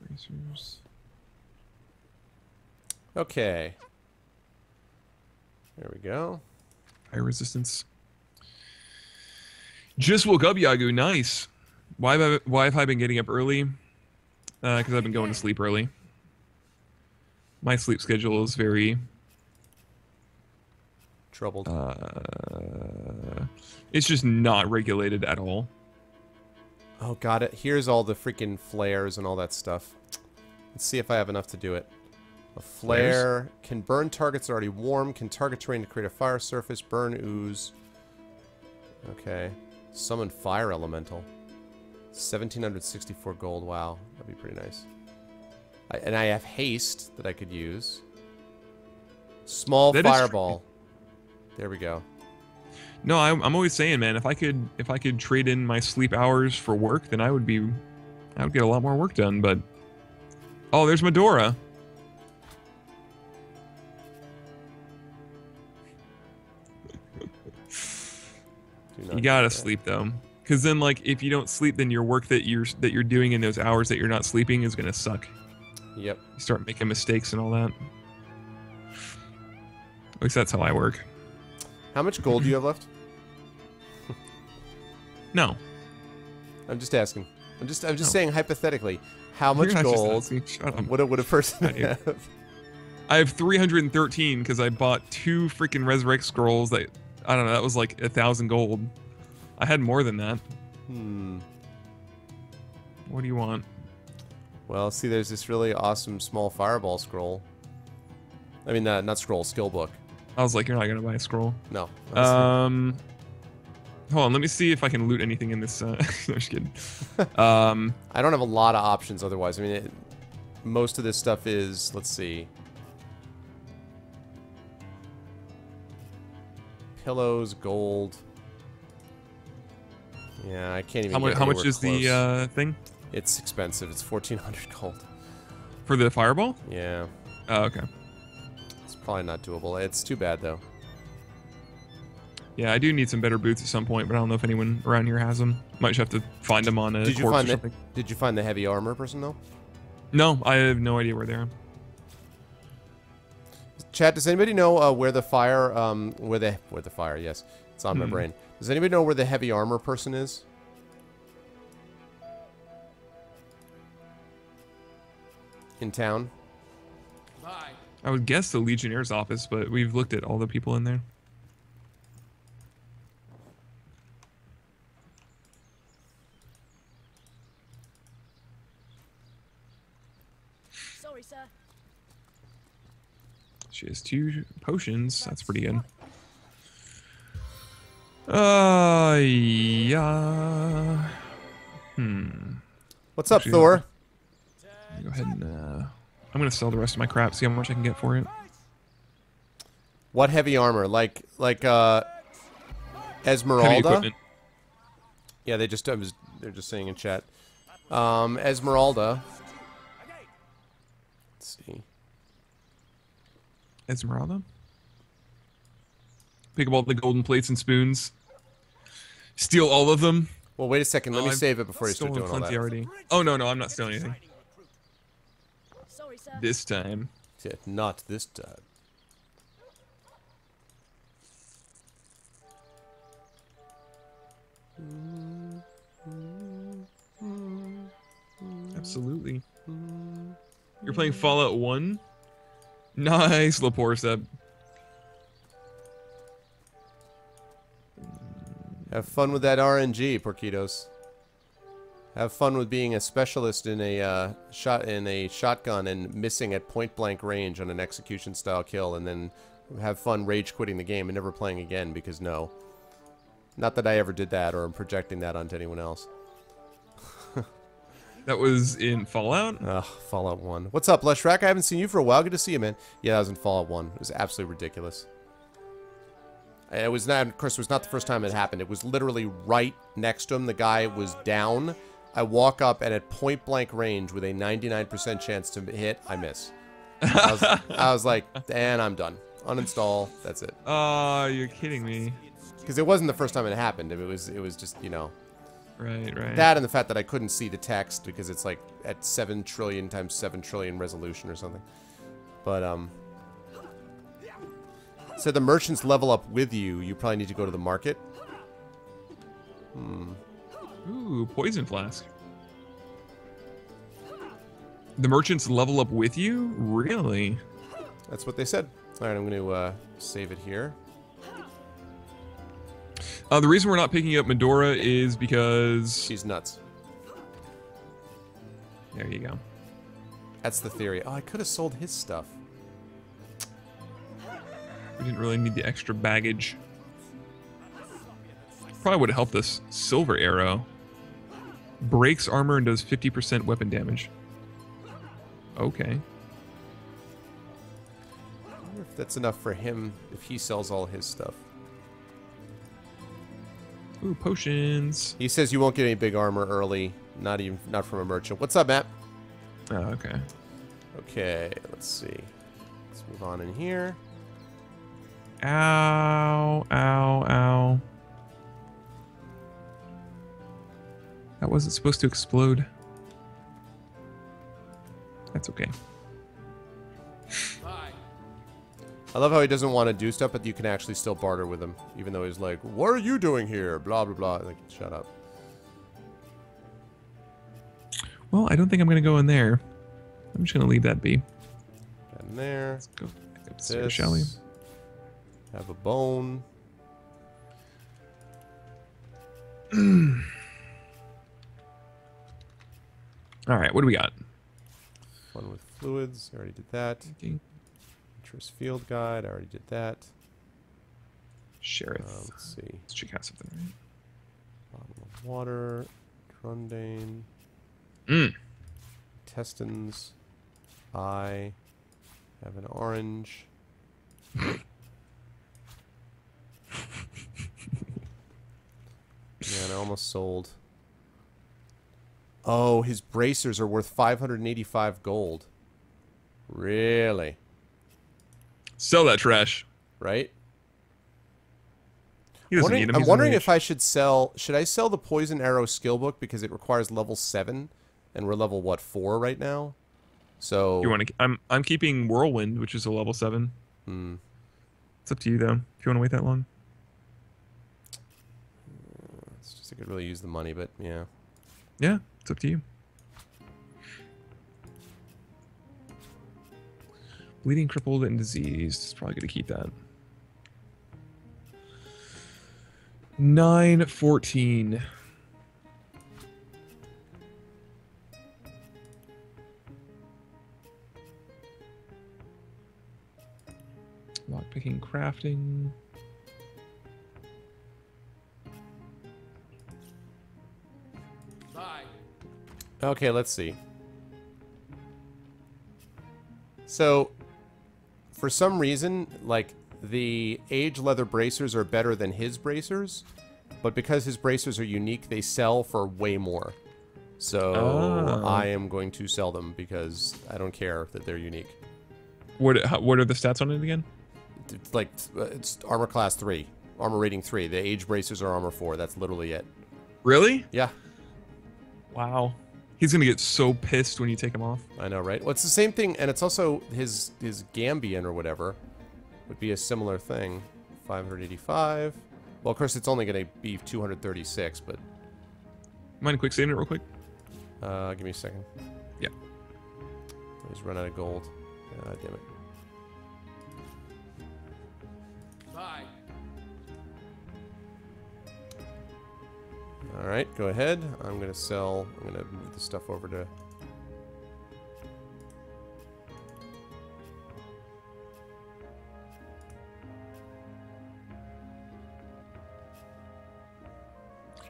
Bracers. Okay. There we go. High resistance. Just woke up, Yagu. Nice. Why have I been getting up early? Because I've been going to sleep early. My sleep schedule is very... Troubled. It's just not regulated at all. Oh, got it. Here's all the freaking flares and all that stuff. Let's see if I have enough to do it. A flare can burn targets already warm, can target terrain to create a fire surface, burn ooze. Okay. Summon fire elemental. 1,764 gold. Wow. That'd be pretty nice. And I have haste that I could use. Small fireball. There we go. No, I'm always saying, man, if I could trade in my sleep hours for work, then I would be I would get a lot more work done, but... Oh, there's Medora. You gotta sleep though, because then like if you don't sleep, then your work that you're doing in those hours that you're not sleeping is gonna suck. Yep. You start making mistakes and all that. At least that's how I work. How much gold do you have left? No. I'm just asking. I'm just saying hypothetically, how much gold would a person have? I have 313 because I bought 2 freaking Resurrect scrolls that, I don't know, that was like 1,000 gold. I had more than that. What do you want? Well, see, there's this really awesome small fireball scroll. I mean, not scroll, skill book. I was like, you're not going to buy a scroll. No. Hold on, let me see if I can loot anything in this. No, just kidding. I don't have a lot of options otherwise. I mean, most of this stuff is, let's see. Pillows, gold. Yeah, I can't even. How much is close. The thing? It's expensive. It's 1,400 gold. For the fireball? Yeah. Oh, okay. It's probably not doable. It's too bad though. Yeah, I do need some better boots at some point, but I don't know if anyone around here has them. Might just have to find them on a corpse or something. Did you find the heavy armor person though? No, I have no idea where they are. Chat, does anybody know where the fire, where the fire? Yes, it's on my brain. Does anybody know where the heavy armor person is? In town? Bye. I would guess the Legionnaire's office, but we've looked at all the people in there. Sorry, sir. She has 2 potions. That's pretty good. Yeah. What's up, Thor? Go ahead and I'm gonna sell the rest of my crap. See how much I can get for it. What heavy armor? Like Heavy Esmeralda? equipment. Yeah, they're just saying in chat. Esmeralda. Let's see. Esmeralda. Pick up all the golden plates and spoons. Steal all of them. Well, wait a second. Let me save it before you start doing all that. Already. Oh no, I'm not stealing anything. Sorry, sir. This time. Yeah, not this time. Absolutely. You're playing Fallout 1? Nice, Laporsa. Have fun with that RNG, Porquitos. Have fun with being a specialist in a shotgun and missing at point-blank range on an execution-style kill, and then have fun rage quitting the game and never playing again because no. Not that I ever did that or am projecting that onto anyone else. That was in Fallout? Ugh, Fallout 1. What's up, Leshrack? I haven't seen you for a while. Good to see you, man. Yeah, that was in Fallout 1. It was absolutely ridiculous. It was not, of course, it was not the first time it happened. It was literally right next to him. The guy was down. I walk up, and at point-blank range with a 99% chance to hit, I miss. I was like, and I'm done. Uninstall. That's it. Oh, you're kidding me. Because it wasn't the first time it happened. It was just, you know. Right. That and the fact that I couldn't see the text because it's like at 7 trillion times 7 trillion resolution or something. But, so the merchants level up with you. You probably need to go to the market. Ooh, poison flask. The merchants level up with you? Really? That's what they said. All right, I'm going to save it here. The reason we're not picking up Medora is because... She's nuts. There you go. That's the theory. Oh, I could have sold his stuff. We didn't really need the extra baggage. Probably would have helped us. Silver Arrow. Breaks armor and does 50% weapon damage. Okay. I wonder if that's enough for him if he sells all his stuff. Ooh, potions. He says you won't get any big armor early. Not from a merchant. What's up, Matt? Oh, okay. Okay, let's see. Let's move on in here. Ow, ow, ow. That wasn't supposed to explode. That's okay. I love how he doesn't want to do stuff, but you can actually still barter with him, even though he's like, "What are you doing here?" Blah blah blah. Like, shut up. Well, I don't think I'm gonna go in there. I'm just gonna leave that be. Got in there. Let's go back upstairs, shall we? Have a bone. All right, what do we got? One with fluids. I already did that. Okay. Interest field guide. I already did that. Sheriff. Let's see. Let's check out something, right? Bottle of water. Trundane. Intestines. I have an orange. Man, I almost sold. Oh, his bracers are worth 585 gold. Really? Sell that trash. Right? He doesn't need them. I'm He's wondering underage. if I should sell... Should I sell the Poison Arrow skill book because it requires level 7? And we're level, what, 4 right now? So... You want to? I'm keeping Whirlwind, which is a level 7. It's up to you, though. If you want to wait that long. It's just I could really use the money, but yeah. Yeah, it's up to you. Bleeding, crippled, and diseased. It's probably going to keep that. 914. Lockpicking, crafting. Okay, let's see. So, for some reason, like, the age leather bracers are better than his bracers, but because his bracers are unique, they sell for way more. So, I am going to sell them because I don't care that they're unique. What are the stats on it again? It's like, it's armor class 3. Armor rating 3. The age bracers are armor 4. That's literally it. Really? Yeah. Wow. He's gonna get so pissed when you take him off. I know, right? Well, it's the same thing, and it's also his Gambian or whatever would be a similar thing. 585. Well, of course, it's only going to be 236, but... Mind quick saving it real quick? Give me a second. Yeah. He's run out of gold. Damn it. Bye. Alright, go ahead. I'm going to move the stuff over to... You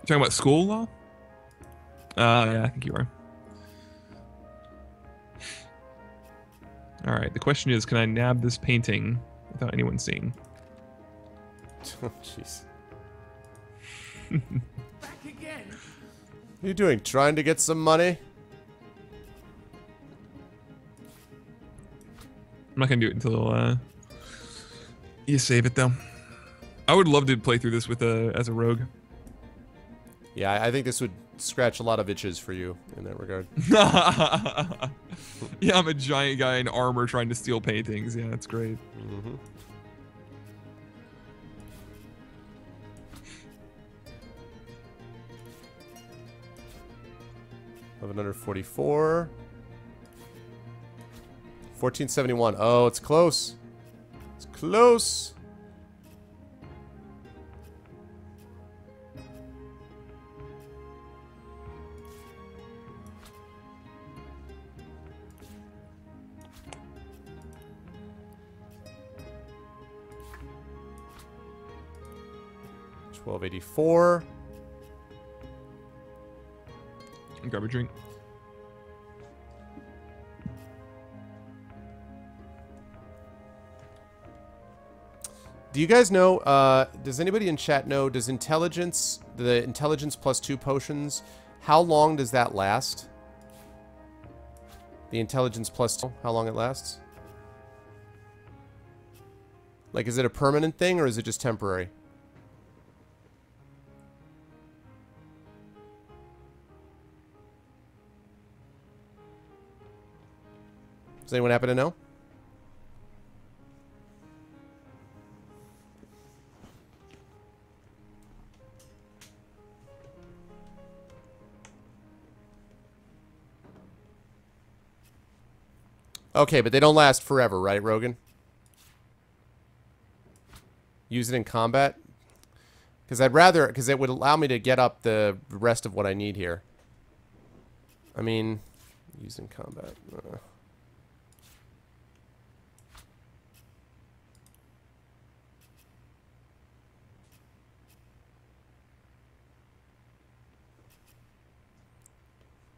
talking about school law? Yeah, I think you are. Alright, the question is, can I nab this painting without anyone seeing? Oh, jeez. Back again. What are you doing? Trying to get some money? I'm not gonna do it until you save it though. I would love to play through this with as a rogue. Yeah, I think this would scratch a lot of itches for you in that regard. Yeah, I'm a giant guy in armor trying to steal paintings. Yeah, that's great. Mm-hmm. $1,144. 1471. Oh, it's close. It's close. $1284. Grab a drink. Do you guys know, does anybody in chat know, does intelligence, the intelligence +2 potions, how long does that last? The intelligence +2, how long it lasts? Like, is it a permanent thing or is it just temporary? Does anyone happen to know? Okay, but they don't last forever, right, Rogan? Use it in combat? Because I'd rather... Because it would allow me to get up the rest of what I need here. I mean... Use in combat.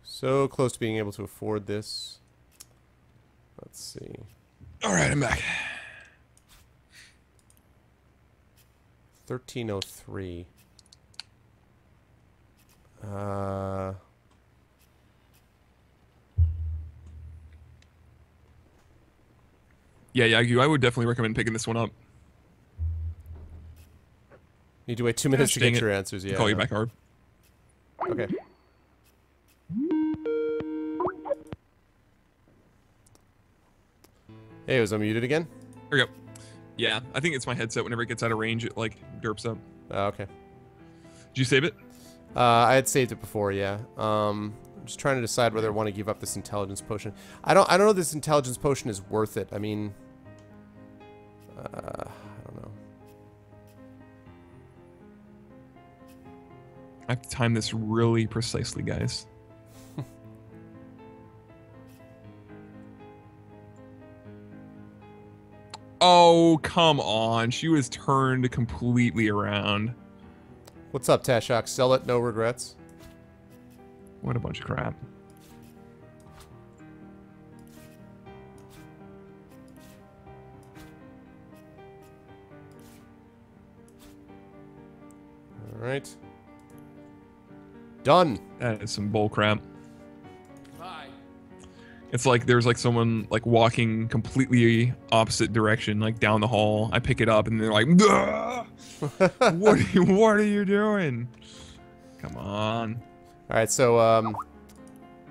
So close to being able to afford this. Let's see. All right, I'm back. 1303. Yeah, Yagyu, I would definitely recommend picking this one up. Need to wait 2 minutes to dang get it. your answers. Yeah. Call you back hard. Okay. Hey, was I muted again? There we go. Yeah, I think it's my headset. Whenever it gets out of range, it like derps up. Okay. Did you save it? I had saved it before, yeah. I'm just trying to decide whether I want to give up this intelligence potion. I don't know if this intelligence potion is worth it. I mean, I don't know. I have to time this really precisely, guys. Oh, come on. She was turned completely around. What's up, Tashok? Sell it, no regrets. What a bunch of crap. All right. Done. That is some bull crap. It's like there's like someone like walking completely opposite direction, like down the hall. I pick it up and they're like, what are you doing? Come on. All right, so all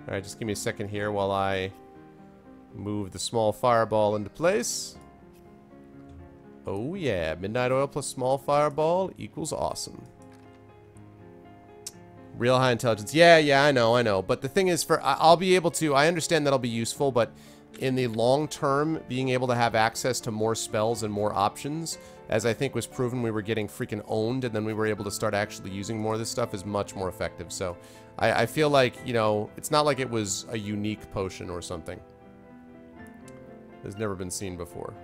right, just give me a second here while I move the small fireball into place. Oh yeah, midnight oil plus small fireball equals awesome. Real high intelligence. Yeah, I know. But the thing is, I'll be able to... I understand that'll be useful, but in the long term, being able to have access to more spells and more options, as I think was proven we were getting freaking owned, and then we were able to start actually using more of this stuff, is much more effective. So I feel like, you know, it's not like it was a unique potion or something. It's never been seen before.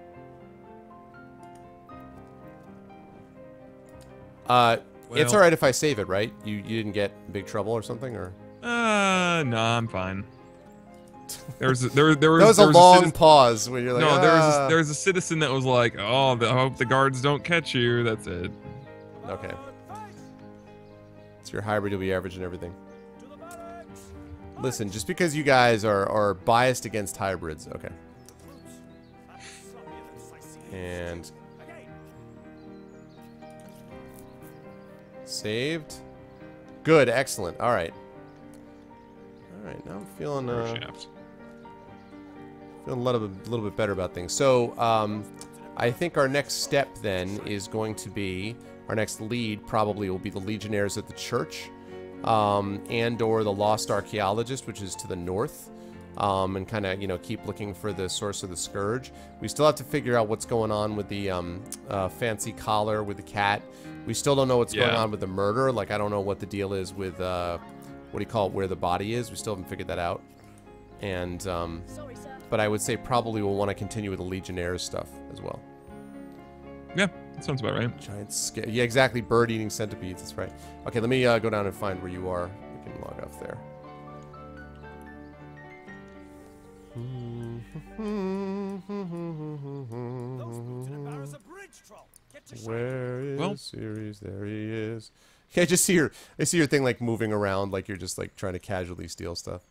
It's alright if I save it, right? You didn't get in big trouble or something, or? No, I'm fine. There was a long pause where you're like, no, there was a citizen that was like, oh, I hope the guards don't catch you. That's it. Okay. So your hybrid will be average and everything. Listen, just because you guys are biased against hybrids, okay. And saved. Good, excellent. All right. All right, now I'm feeling feeling a little bit better about things. So, I think our next step then is going to be, our next lead probably will be the Legionnaires at the church, and or the Lost Archaeologist, which is to the north, and kind of, you know, keep looking for the source of the scourge. We still have to figure out what's going on with the fancy collar with the cat. We still don't know what's going on with the murder. Like, I don't know what the deal is with, what do you call it, where the body is. We still haven't figured that out. And, Sorry, sir. but I would say probably we'll want to continue with the Legionnaires stuff as well. Yeah, that sounds about right. Giant yeah, exactly. Bird-eating centipedes. That's right. Okay, let me go down and find where you are. We can log off there. Those boots in a barrow's a bridge troll. Get Where is Well. Series? There he is. Yeah, I just see your. I see your thing like moving around, like you're just like trying to casually steal stuff.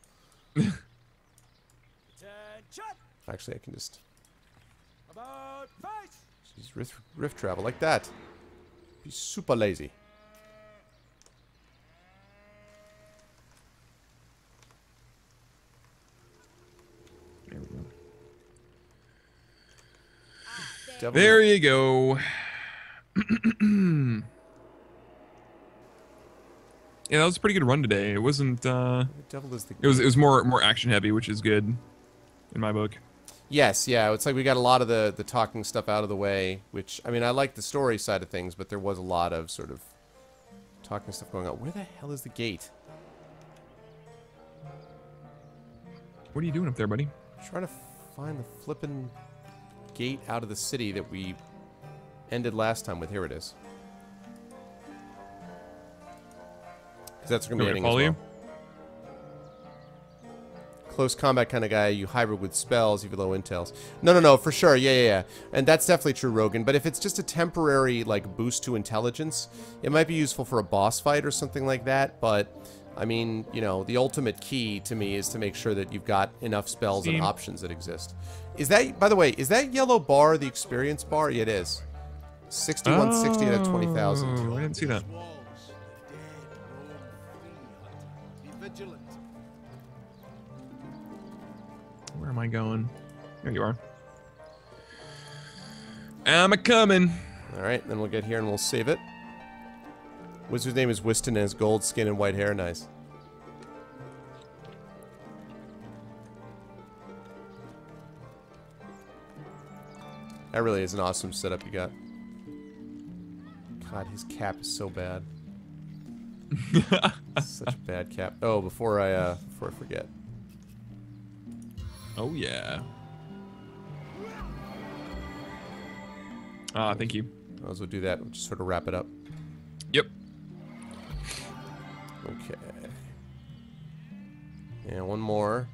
Actually, I can just. About face. Jeez, rift travel like that. Be super lazy. There we go. Devil There you go. Yeah, that was a pretty good run today. It wasn't. Devil is the. It was more action heavy, which is good, in my book. Yes, yeah. It's like we got a lot of the talking stuff out of the way, which I mean, I like the story side of things, but there was a lot of sort of talking stuff going on. Where the hell is the gate? What are you doing up there, buddy? I'm trying to find the flippin' gate out of the city that we ended last time with. Here it is. Because that's going to be ending as well. Close combat kind of guy, you hybrid with spells, even low intels. No, for sure, yeah. And that's definitely true, Rogan. But if it's just a temporary, like, boost to intelligence, it might be useful for a boss fight or something like that. But, I mean, you know, the ultimate key to me is to make sure that you've got enough spells and options that exist. Is that, by the way, is that yellow bar the experience bar? Yeah, it is. 6160 out of 20,000. I didn't see that. Where am I going? There you are. I'm a-coming. Alright, then we'll get here and we'll save it. Wizard's name is Whiston and has gold skin and white hair. Nice. That really is an awesome setup you got. God, his cap is so bad. Such a bad cap. Oh, before I forget. Oh, yeah. Thank you. Might as well do that. We'll just sort of wrap it up. Yep. Okay. And one more.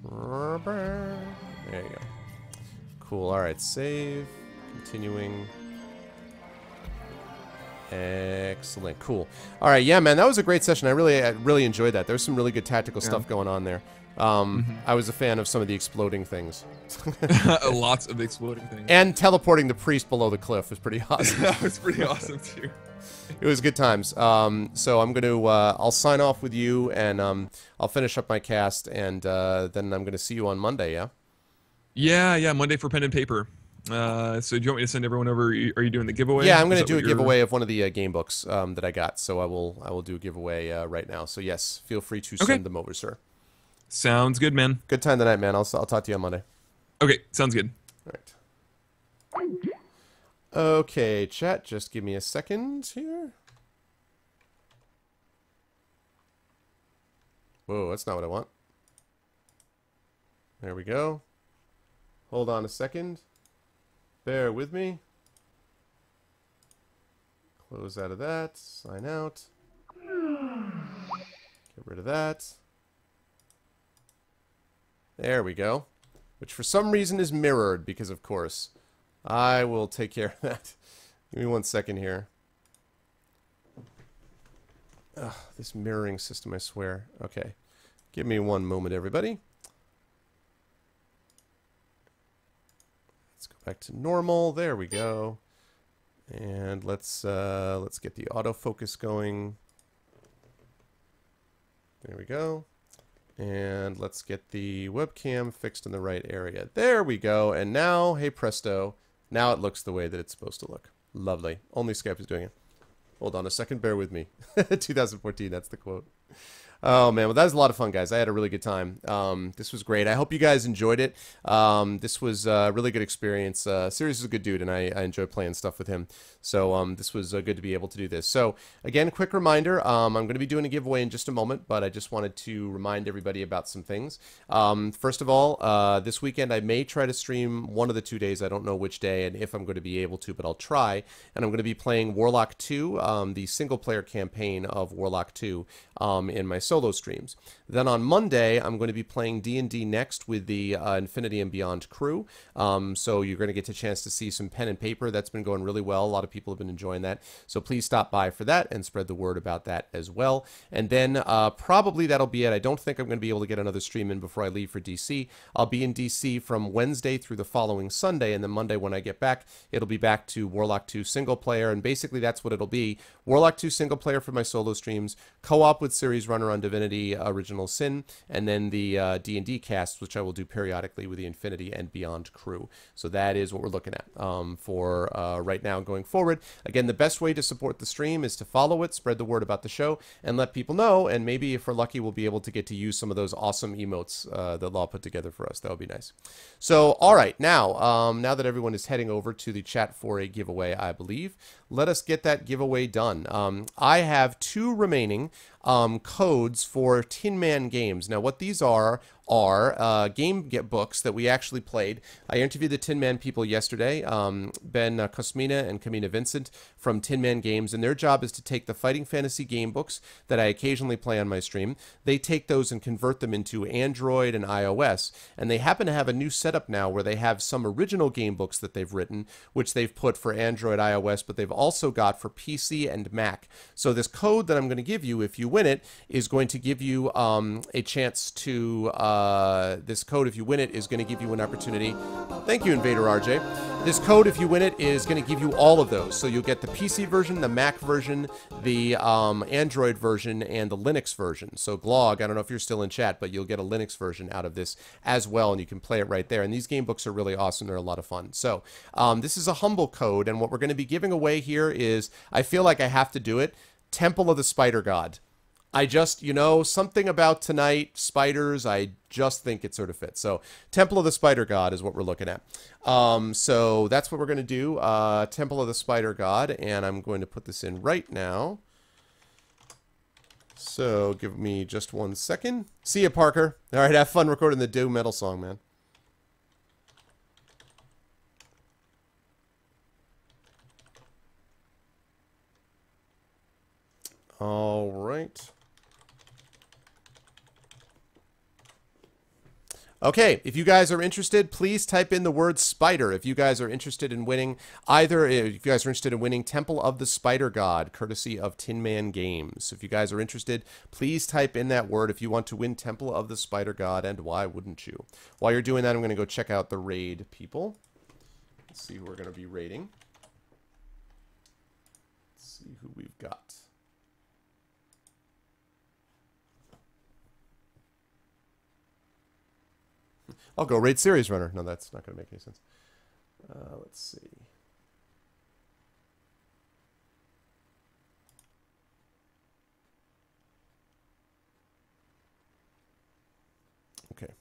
There you go. Cool. Alright, save. Continuing. Excellent. Cool. Alright, yeah, man, that was a great session. I really enjoyed that. There's some really good tactical stuff going on there. I was a fan of some of the exploding things. Lots of exploding things. And teleporting the priest below the cliff was pretty awesome. That was pretty awesome, too. It was good times. So I'm going to, I'll sign off with you, and I'll finish up my cast, and then I'm going to see you on Monday, yeah? Yeah, Monday for pen and paper. So do you want me to send everyone over? Are you doing the giveaway? Yeah, I'm going to do a giveaway of one of the game books that I got. So I will do a giveaway right now. So yes, feel free to send them over, sir. Sounds good, man. Good time tonight, man. I'll talk to you on Monday. Okay, sounds good. All right. Okay, chat, just give me a second here. Whoa, that's not what I want. There we go. Hold on a second. Bear with me. Close out of that. Sign out. Get rid of that. There we go. Which for some reason is mirrored, because of course. I will take care of that. Give me 1 second here. Ugh, this mirroring system, I swear. Okay. Give me 1 moment, everybody. Let's go back to normal. There we go. And let's get the autofocus going. There we go. And let's get the webcam fixed in the right area. There we go. And now, hey presto, now it looks the way that it's supposed to look. Lovely. Only Skype is doing it. Hold on a second. Bear with me. 2014, that's the quote. Oh, man. Well, that was a lot of fun, guys. I had a really good time. This was great. I hope you guys enjoyed it. This was a really good experience. Sirius is a good dude, and I enjoy playing stuff with him. So this was good to be able to do this. So, again, quick reminder. I'm going to be doing a giveaway in just a moment, but I just wanted to remind everybody about some things. First of all, this weekend I may try to stream one of the 2 days. I don't know which day and if I'm going to be able to, but I'll try. And I'm going to be playing Warlock 2, the single-player campaign of Warlock 2, in my solo streams. Then on Monday, I'm going to be playing D&D next with the Infinity and Beyond crew. So you're going to get a chance to see some pen and paper. That's been going really well. A lot of people have been enjoying that. So please stop by for that and spread the word about that as well. And then probably that'll be it. I don't think I'm going to be able to get another stream in before I leave for DC. I'll be in DC from Wednesday through the following Sunday, and then Monday when I get back, it'll be back to Warlock 2 single player, and basically that's what it'll be. Warlock 2 single player for my solo streams, co-op with SeriesRunner on Divinity Original Sin, and then the D&D casts, which I will do periodically with the Infinity and Beyond crew. So that is what we're looking at for right now going forward. Again, the best way to support the stream is to follow it, spread the word about the show, and let people know, and maybe if we're lucky, we'll be able to get to use some of those awesome emotes that Law put together for us. That would be nice. So, all right, now that everyone is heading over to the chat for a giveaway, I believe, let us get that giveaway done. I have 2 remaining codes for Tin Man games. Now, what these are game books that we actually played. I interviewed the Tin Man people yesterday, Ben Cosmina and Kamina Vincent from Tin Man Games, and their job is to take the fighting fantasy game books that I occasionally play on my stream. They take those and convert them into Android and iOS, and they happen to have a new setup now where they have some original game books that they've written, which they've put for Android, iOS, but they've also got for PC and Mac. So this code that I'm going to give you, if you win it, is going to give you a chance to this code, if you win it, is going to give you an opportunity. Thank you, Invader RJ. This code, if you win it, is going to give you all of those. So you'll get the PC version, the Mac version, the Android version, and the Linux version. So Glog, I don't know if you're still in chat, but you'll get a Linux version out of this as well, and you can play it right there. And these game books are really awesome. They're a lot of fun. So this is a humble code, and what we're going to be giving away here is, I feel like I have to do it, Temple of the Spider God. I just, something about tonight, spiders, I just think it sort of fits. So, Temple of the Spider God is what we're looking at. So, that's what we're going to do, Temple of the Spider God, and I'm going to put this in right now. So, give me just 1 second. See ya, Parker. All right, have fun recording the doom metal song, man. All right. Okay, if you guys are interested, please type in the word spider. If you guys are interested in winning if you guys are interested in winning Temple of the Spider God, courtesy of Tin Man Games. So if you guys are interested, please type in that word if you want to win Temple of the Spider God, and why wouldn't you? While you're doing that, I'm going to go check out the raid people. Let's see who we're going to be raiding. Let's see who we've got. I'll go raid SeriesRunner. No, that's not going to make any sense. Let's see. Okay.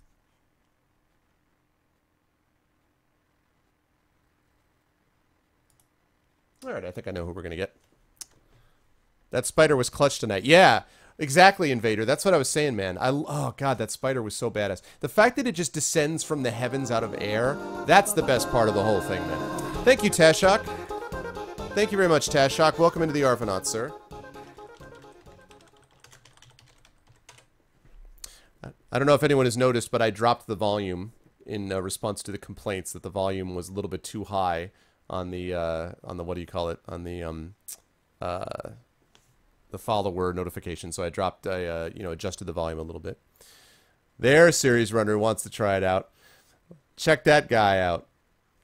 All right, I think I know who we're going to get. That spider was clutch tonight. Yeah. Exactly, Invader. That's what I was saying, man. Oh, God, that spider was so badass. The fact that it just descends from the heavens out of air, that's the best part of the whole thing, man. Thank you, Tashok. Thank you very much, Tashok. Welcome into the Arvanauts, sir. I don't know if anyone has noticed, but I dropped the volume in response to the complaints that the volume was a little bit too high on the what do you call it? On the follower notification, so I dropped, adjusted the volume a little bit. There, SeriesRunner wants to try it out. Check that guy out.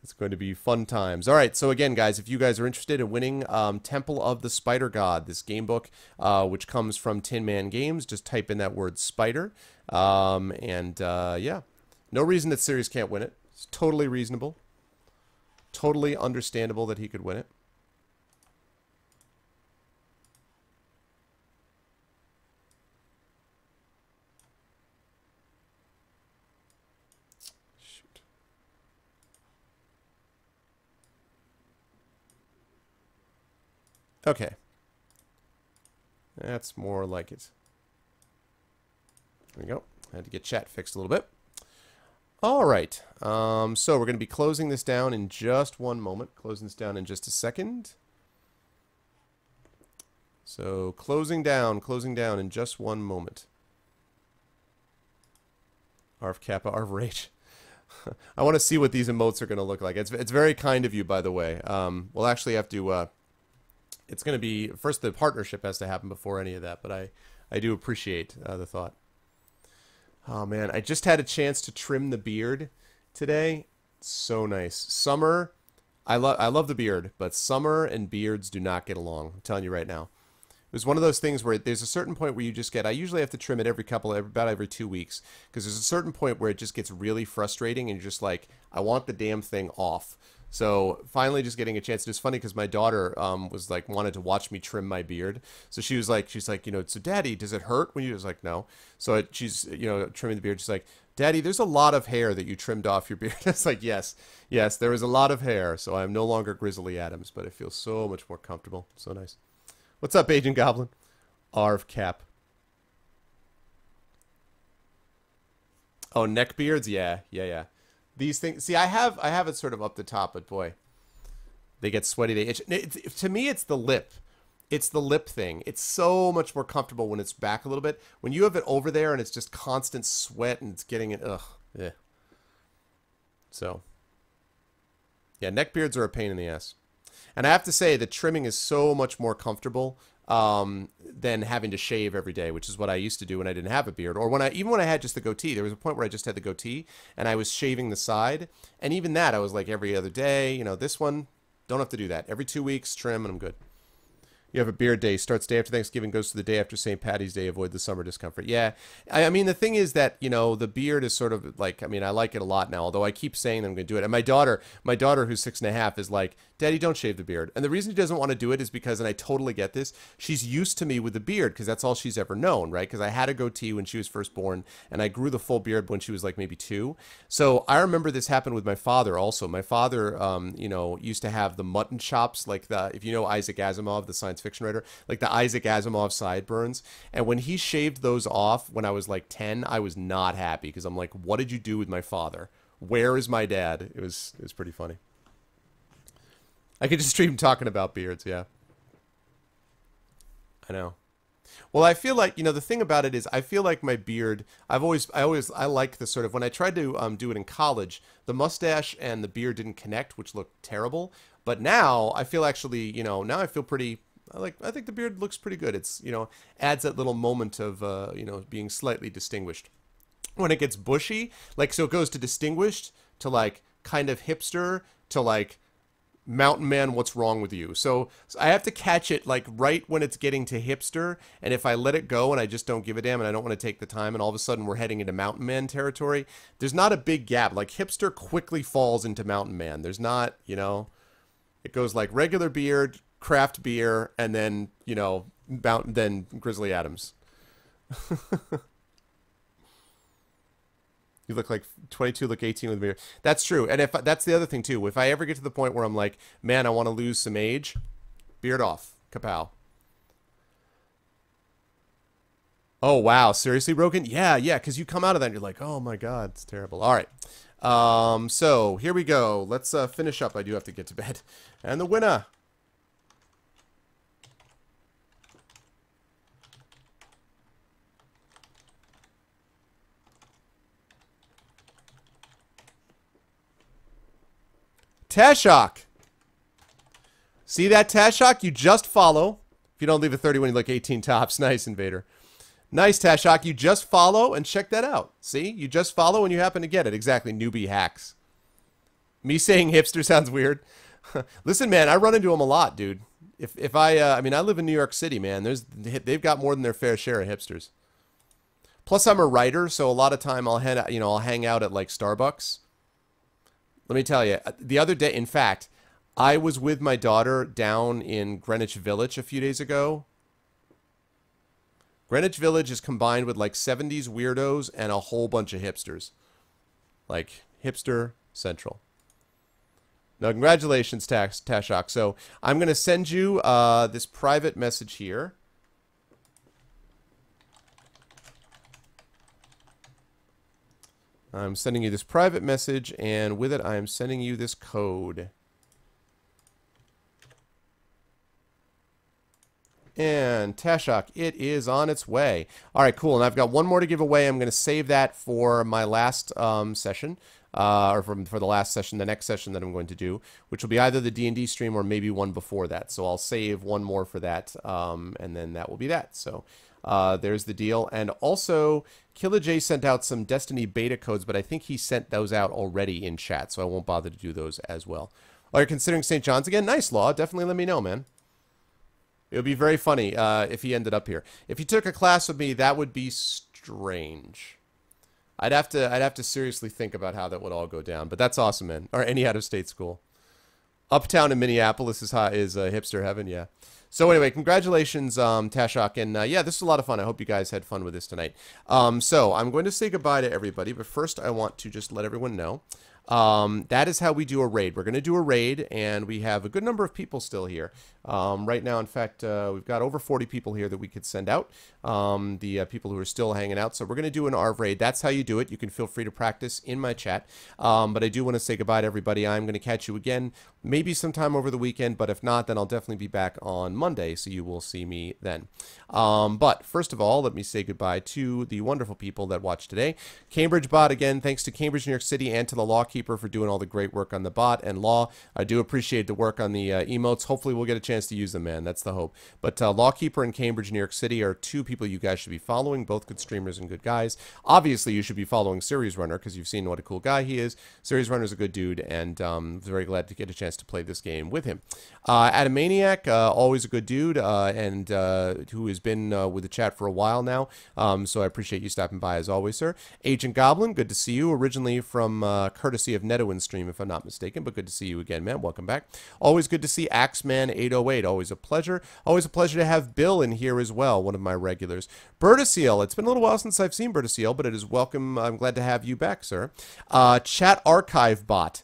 It's going to be fun times. All right, so again, guys, if you guys are interested in winning Temple of the Spider God, this game book, which comes from Tin Man Games, just type in that word spider. Yeah, no reason that Series can't win it. It's totally reasonable. Totally understandable that he could win it. Okay. That's more like it. There we go. I had to get chat fixed a little bit. All right. So we're going to be closing this down in just one moment. Closing this down in just a second. So closing down in just one moment. Arf Kappa, Arf Rage. I want to see what these emotes are going to look like. It's very kind of you, by the way. We'll actually have to... it's going to be... First, the partnership has to happen before any of that, but I do appreciate the thought. Oh, man. I just had a chance to trim the beard today. So nice. Summer... I love the beard, but summer and beards do not get along. I'm telling you right now. It was one of those things where there's a certain point where you just get... I usually have to trim it about every 2 weeks, because there's a certain point where it just gets really frustrating, and you're just like, I want the damn thing off. So finally just getting a chance. It's funny because my daughter was like, wanted to watch me trim my beard. So she's like, you know, so Daddy, does it hurt when you... was like, no. So she's, you know, trimming the beard. She's like, Daddy, there's a lot of hair that you trimmed off your beard. It's like, yes, there is a lot of hair. So I'm no longer Grizzly Adams, but it feels so much more comfortable. So nice. What's up, Agent Goblin? Arv Cap. Oh, neck beards? Yeah. These things... See, I have it sort of up the top, but boy, they get sweaty. They itch. To me, it's the lip. It's the lip thing. It's so much more comfortable when it's back a little bit. When you have it over there and it's just constant sweat and it's getting it... Ugh. Yeah. So. Yeah, neck beards are a pain in the ass. And I have to say that trimming is so much more comfortable than having to shave every day, which is what I used to do when I didn't have a beard. Or even when I had just the goatee. There was a point where I just had the goatee and I was shaving the side. And even that, I was like every other day. You know, this one, don't have to do that. Every 2 weeks, trim, and I'm good. You have a beard day. Starts day after Thanksgiving, goes to the day after St. Patty's Day. Avoid the summer discomfort. Yeah. I mean, the thing is that, you know, the beard is sort of like, I mean, I like it a lot now, although I keep saying I'm going to do it. And my daughter who's 6.5 is like, Daddy, don't shave the beard. And the reason she doesn't want to do it is because, and I totally get this, she's used to me with the beard because that's all she's ever known, right? Because I had a goatee when she was first born, and I grew the full beard when she was like maybe 2. So I remember this happened with my father also. My father, you know, used to have the mutton chops, like if you know Isaac Asimov, the science fiction writer, like the Isaac Asimov sideburns. And when he shaved those off when I was like 10, I was not happy because I'm like, what did you do with my father? Where is my dad? It was pretty funny. I could just stream talking about beards, yeah. I know. Well, I feel like, you know, the thing about it is I feel like my beard, I like the sort of, when I tried to do it in college, the mustache and the beard didn't connect, which looked terrible. But now I feel actually, you know, now I feel pretty, I think the beard looks pretty good. It's, you know, adds that little moment of, you know, being slightly distinguished. When it gets bushy, like, so it goes to distinguished to like kind of hipster to like mountain man, what's wrong with you? So I have to catch it like right when it's getting to hipster, and if I let it go and I just don't give a damn and I don't want to take the time and all of a sudden we're heading into mountain man territory, there's not a big gap. Like hipster quickly falls into mountain man. There's not, you know, it goes like regular beard, craft beer, and then, you know, then Grizzly Adams. You look like 22, look 18 with a beard. That's true. And if that's the other thing, too. If I ever get to the point where I'm like, man, I want to lose some age, beard off. Kapow. Oh, wow. Seriously, Rogan? Yeah, because you come out of that and you're like, oh, my God, it's terrible. All right. So here we go. Let's finish up. I do have to get to bed. And the winner. Tashok. See that, Tashok? You just follow. If you don't leave a 30 when you look 18 tops. Nice, Invader. Nice, Tashok. You just follow and check that out. See? You just follow and you happen to get it. Exactly. Newbie hacks. Me saying hipster sounds weird. Listen, man, I run into them a lot, dude. If I mean, I live in New York City, man. They've got more than their fair share of hipsters. Plus, I'm a writer, so a lot of time I'll hang out at like Starbucks. Let me tell you, the other day, in fact, I was with my daughter down in Greenwich Village a few days ago. Greenwich Village is combined with like 70s weirdos and a whole bunch of hipsters. Like, hipster central. Now, congratulations, Tashok. So, I'm going to send you this private message here. I'm sending you this private message, and with it, I am sending you this code. And Tashok, it is on its way. All right, cool. And I've got one more to give away. I'm going to save that for my last session, or for the last session, the next session that I'm going to do, which will be either the D&D stream or maybe one before that. So I'll save one more for that, and then that will be that. So there's the deal. And also, Killer J sent out some Destiny beta codes, but I think he sent those out already in chat, so I won't bother to do those as well. Oh, you're considering St. John's again? Nice, Law. Definitely let me know, man. It would be very funny if he ended up here. If he took a class with me, that would be strange. I'd have to seriously think about how that would all go down. But that's awesome, man. Or any out-of-state school. Uptown in Minneapolis is hipster heaven, yeah. So anyway, congratulations, Tashok, and yeah, this was a lot of fun. I hope you guys had fun with this tonight. So I'm going to say goodbye to everybody, but first I want to just let everyone know. That is how we do a raid. We're going to do a raid, and we have a good number of people still here. Right now, in fact, we've got over 40 people here that we could send out, the people who are still hanging out. So we're going to do an ARV raid. That's how you do it. You can feel free to practice in my chat. But I do want to say goodbye to everybody. I'm going to catch you again, maybe sometime over the weekend, but if not, then I'll definitely be back on Monday, so you will see me then. But first of all, let me say goodbye to the wonderful people that watched today. Cambridge Bot, again, thanks to Cambridge, New York City, and to the Lawkeeper for doing all the great work on the bot and Law. I do appreciate the work on the emotes. Hopefully we'll get a chance to use them, man. That's the hope. But Lawkeeper and Cambridge, New York City are two people you guys should be following, both good streamers and good guys. Obviously, you should be following SeriesRunner because you've seen what a cool guy he is. SeriesRunner is a good dude, and very glad to get a chance to play this game with him. Atomaniac, always a good dude, and who has been with the chat for a while now, so I appreciate you stopping by as always, sir. Agent Goblin, good to see you, originally from courtesy of Netowin's stream, if I'm not mistaken, but good to see you again, man. Welcome back. Always good to see Axeman808, always a pleasure. Always a pleasure to have Bill in here as well, one of my regulars. Bertaseal, it's been a little while since I've seen Bertaseal, but it is welcome. I'm glad to have you back, sir. Chat Archive Bot.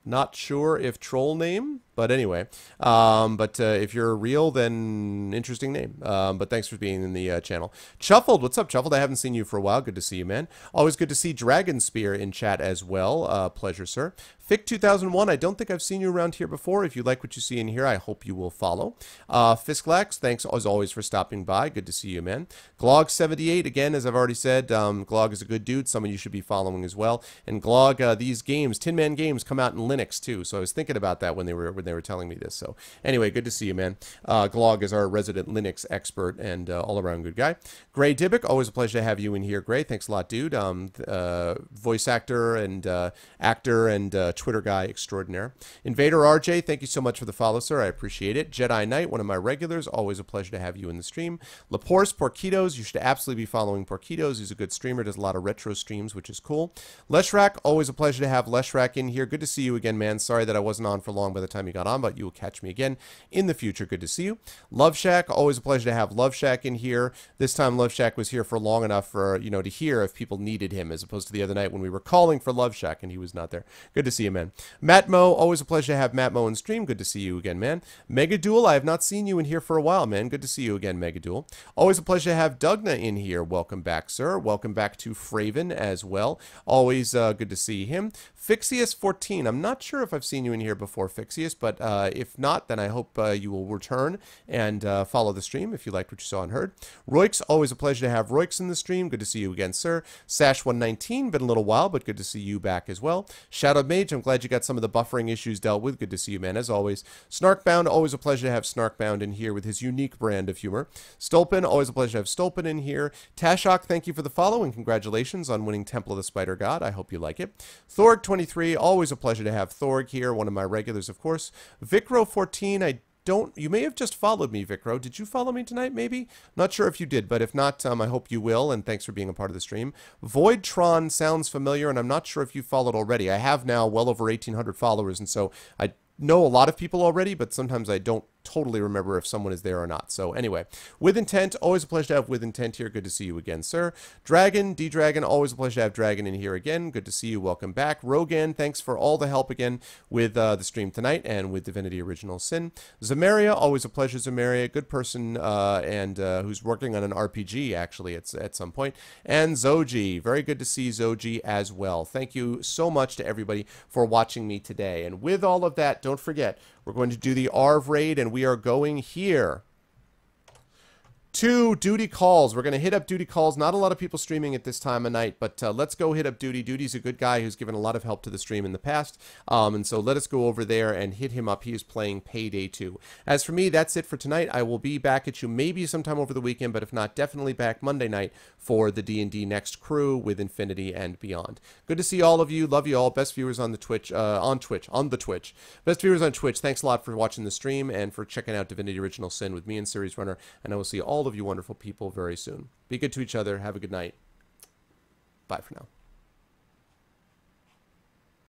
Not sure if troll name, but anyway. If you're real, then interesting name. But thanks for being in the channel. Chuffled, what's up, Chuffled? I haven't seen you for a while. Good to see you, man. Always good to see Dragon Spear in chat as well. Pleasure, sir. Fick2001, I don't think I've seen you around here before. If you like what you see in here, I hope you will follow. Fisklax, thanks as always for stopping by. Good to see you, man. Glog78, again, as I've already said, Glog is a good dude. Someone you should be following as well. And Glog, these games, Tin Man games, come out in Linux too. So I was thinking about that when they were telling me this. So anyway, good to see you, man. Glog is our resident Linux expert and all-around good guy. Gray Dybbuk, always a pleasure to have you in here, Gray. Thanks a lot, dude. Voice actor and Twitter guy extraordinaire. Invader RJ, thank you so much for the follow, sir. I appreciate it. Jedi Knight, one of my regulars, always a pleasure to have you in the stream. Laporce Porquitos, you should absolutely be following Porquitos. He's a good streamer, does a lot of retro streams, which is cool. Leshrak, always a pleasure to have Leshrak in here. Good to see you again, man. Sorry that I wasn't on for long by the time you got on, but you will catch me again in the future. Good to see you. Love Shack, always a pleasure to have Love Shack in here. This time Love Shack was here for long enough for, you know, to hear if people needed him, as opposed to the other night when we were calling for Love Shack and he was not there. Good to see you, man. Matt Mo, always a pleasure to have Matt Mo in stream. Good to see you again, man. Mega Duel, I have not seen you in here for a while, man. Good to see you again, Mega Duel. Always a pleasure to have Dougna in here. Welcome back, sir. Welcome back to Fraven as well. Always good to see him. Fixius14, I'm not sure if I've seen you in here before, Fixius, but if not, then I hope you will return and follow the stream if you liked what you saw and heard. Roix, always a pleasure to have Roix in the stream. Good to see you again, sir. Sash119, been a little while, but good to see you back as well. Shadow Mage, I'm glad you got some of the buffering issues dealt with. Good to see you, man, as always. Snarkbound, always a pleasure to have Snarkbound in here with his unique brand of humor. Stolpen, always a pleasure to have Stolpen in here. Tashok, thank you for the follow and congratulations on winning Temple of the Spider God. I hope you like it. Thorg23, always a pleasure to have Thorg here, one of my regulars, of course. Vicro14, you may have just followed me, Vicro. Did you follow me tonight, maybe? Not sure if you did, but if not, I hope you will, and thanks for being a part of the stream. Voidtron sounds familiar, and I'm not sure if you followed already. I have now well over 1,800 followers, and so I know a lot of people already, but sometimes I don't totally remember if someone is there or not. So anyway, With Intent, always a pleasure to have With Intent here. Good to see you again, sir. Dragon, D-Dragon, always a pleasure to have Dragon in here again. Good to see you. Welcome back. Rogan, thanks for all the help again with the stream tonight and with Divinity Original Sin. Zamaria, always a pleasure, Zamaria. Good person and who's working on an RPG, actually, at some point. And Zoji, very good to see Zoji as well. Thank you so much to everybody for watching me today. And with all of that, don't forget, we're going to do the ARV raid, and and we are going here to Duty Calls. We're going to hit up Duty Calls. Not a lot of people streaming at this time of night, but let's go hit up Duty. Duty's a good guy who's given a lot of help to the stream in the past, and so let us go over there and hit him up. He is playing Payday 2. As for me, that's it for tonight. I will be back at you maybe sometime over the weekend, but if not, definitely back Monday night for the D&D Next Crew with Infinity and beyond. Good to see all of you. Love you all. Best viewers on the Twitch, on the Twitch. Best viewers on Twitch. Thanks a lot for watching the stream and for checking out Divinity Original Sin with me and SeriesRunner, and I will see all of you wonderful people very soon. Be good to each other. Have a good night. Bye for now.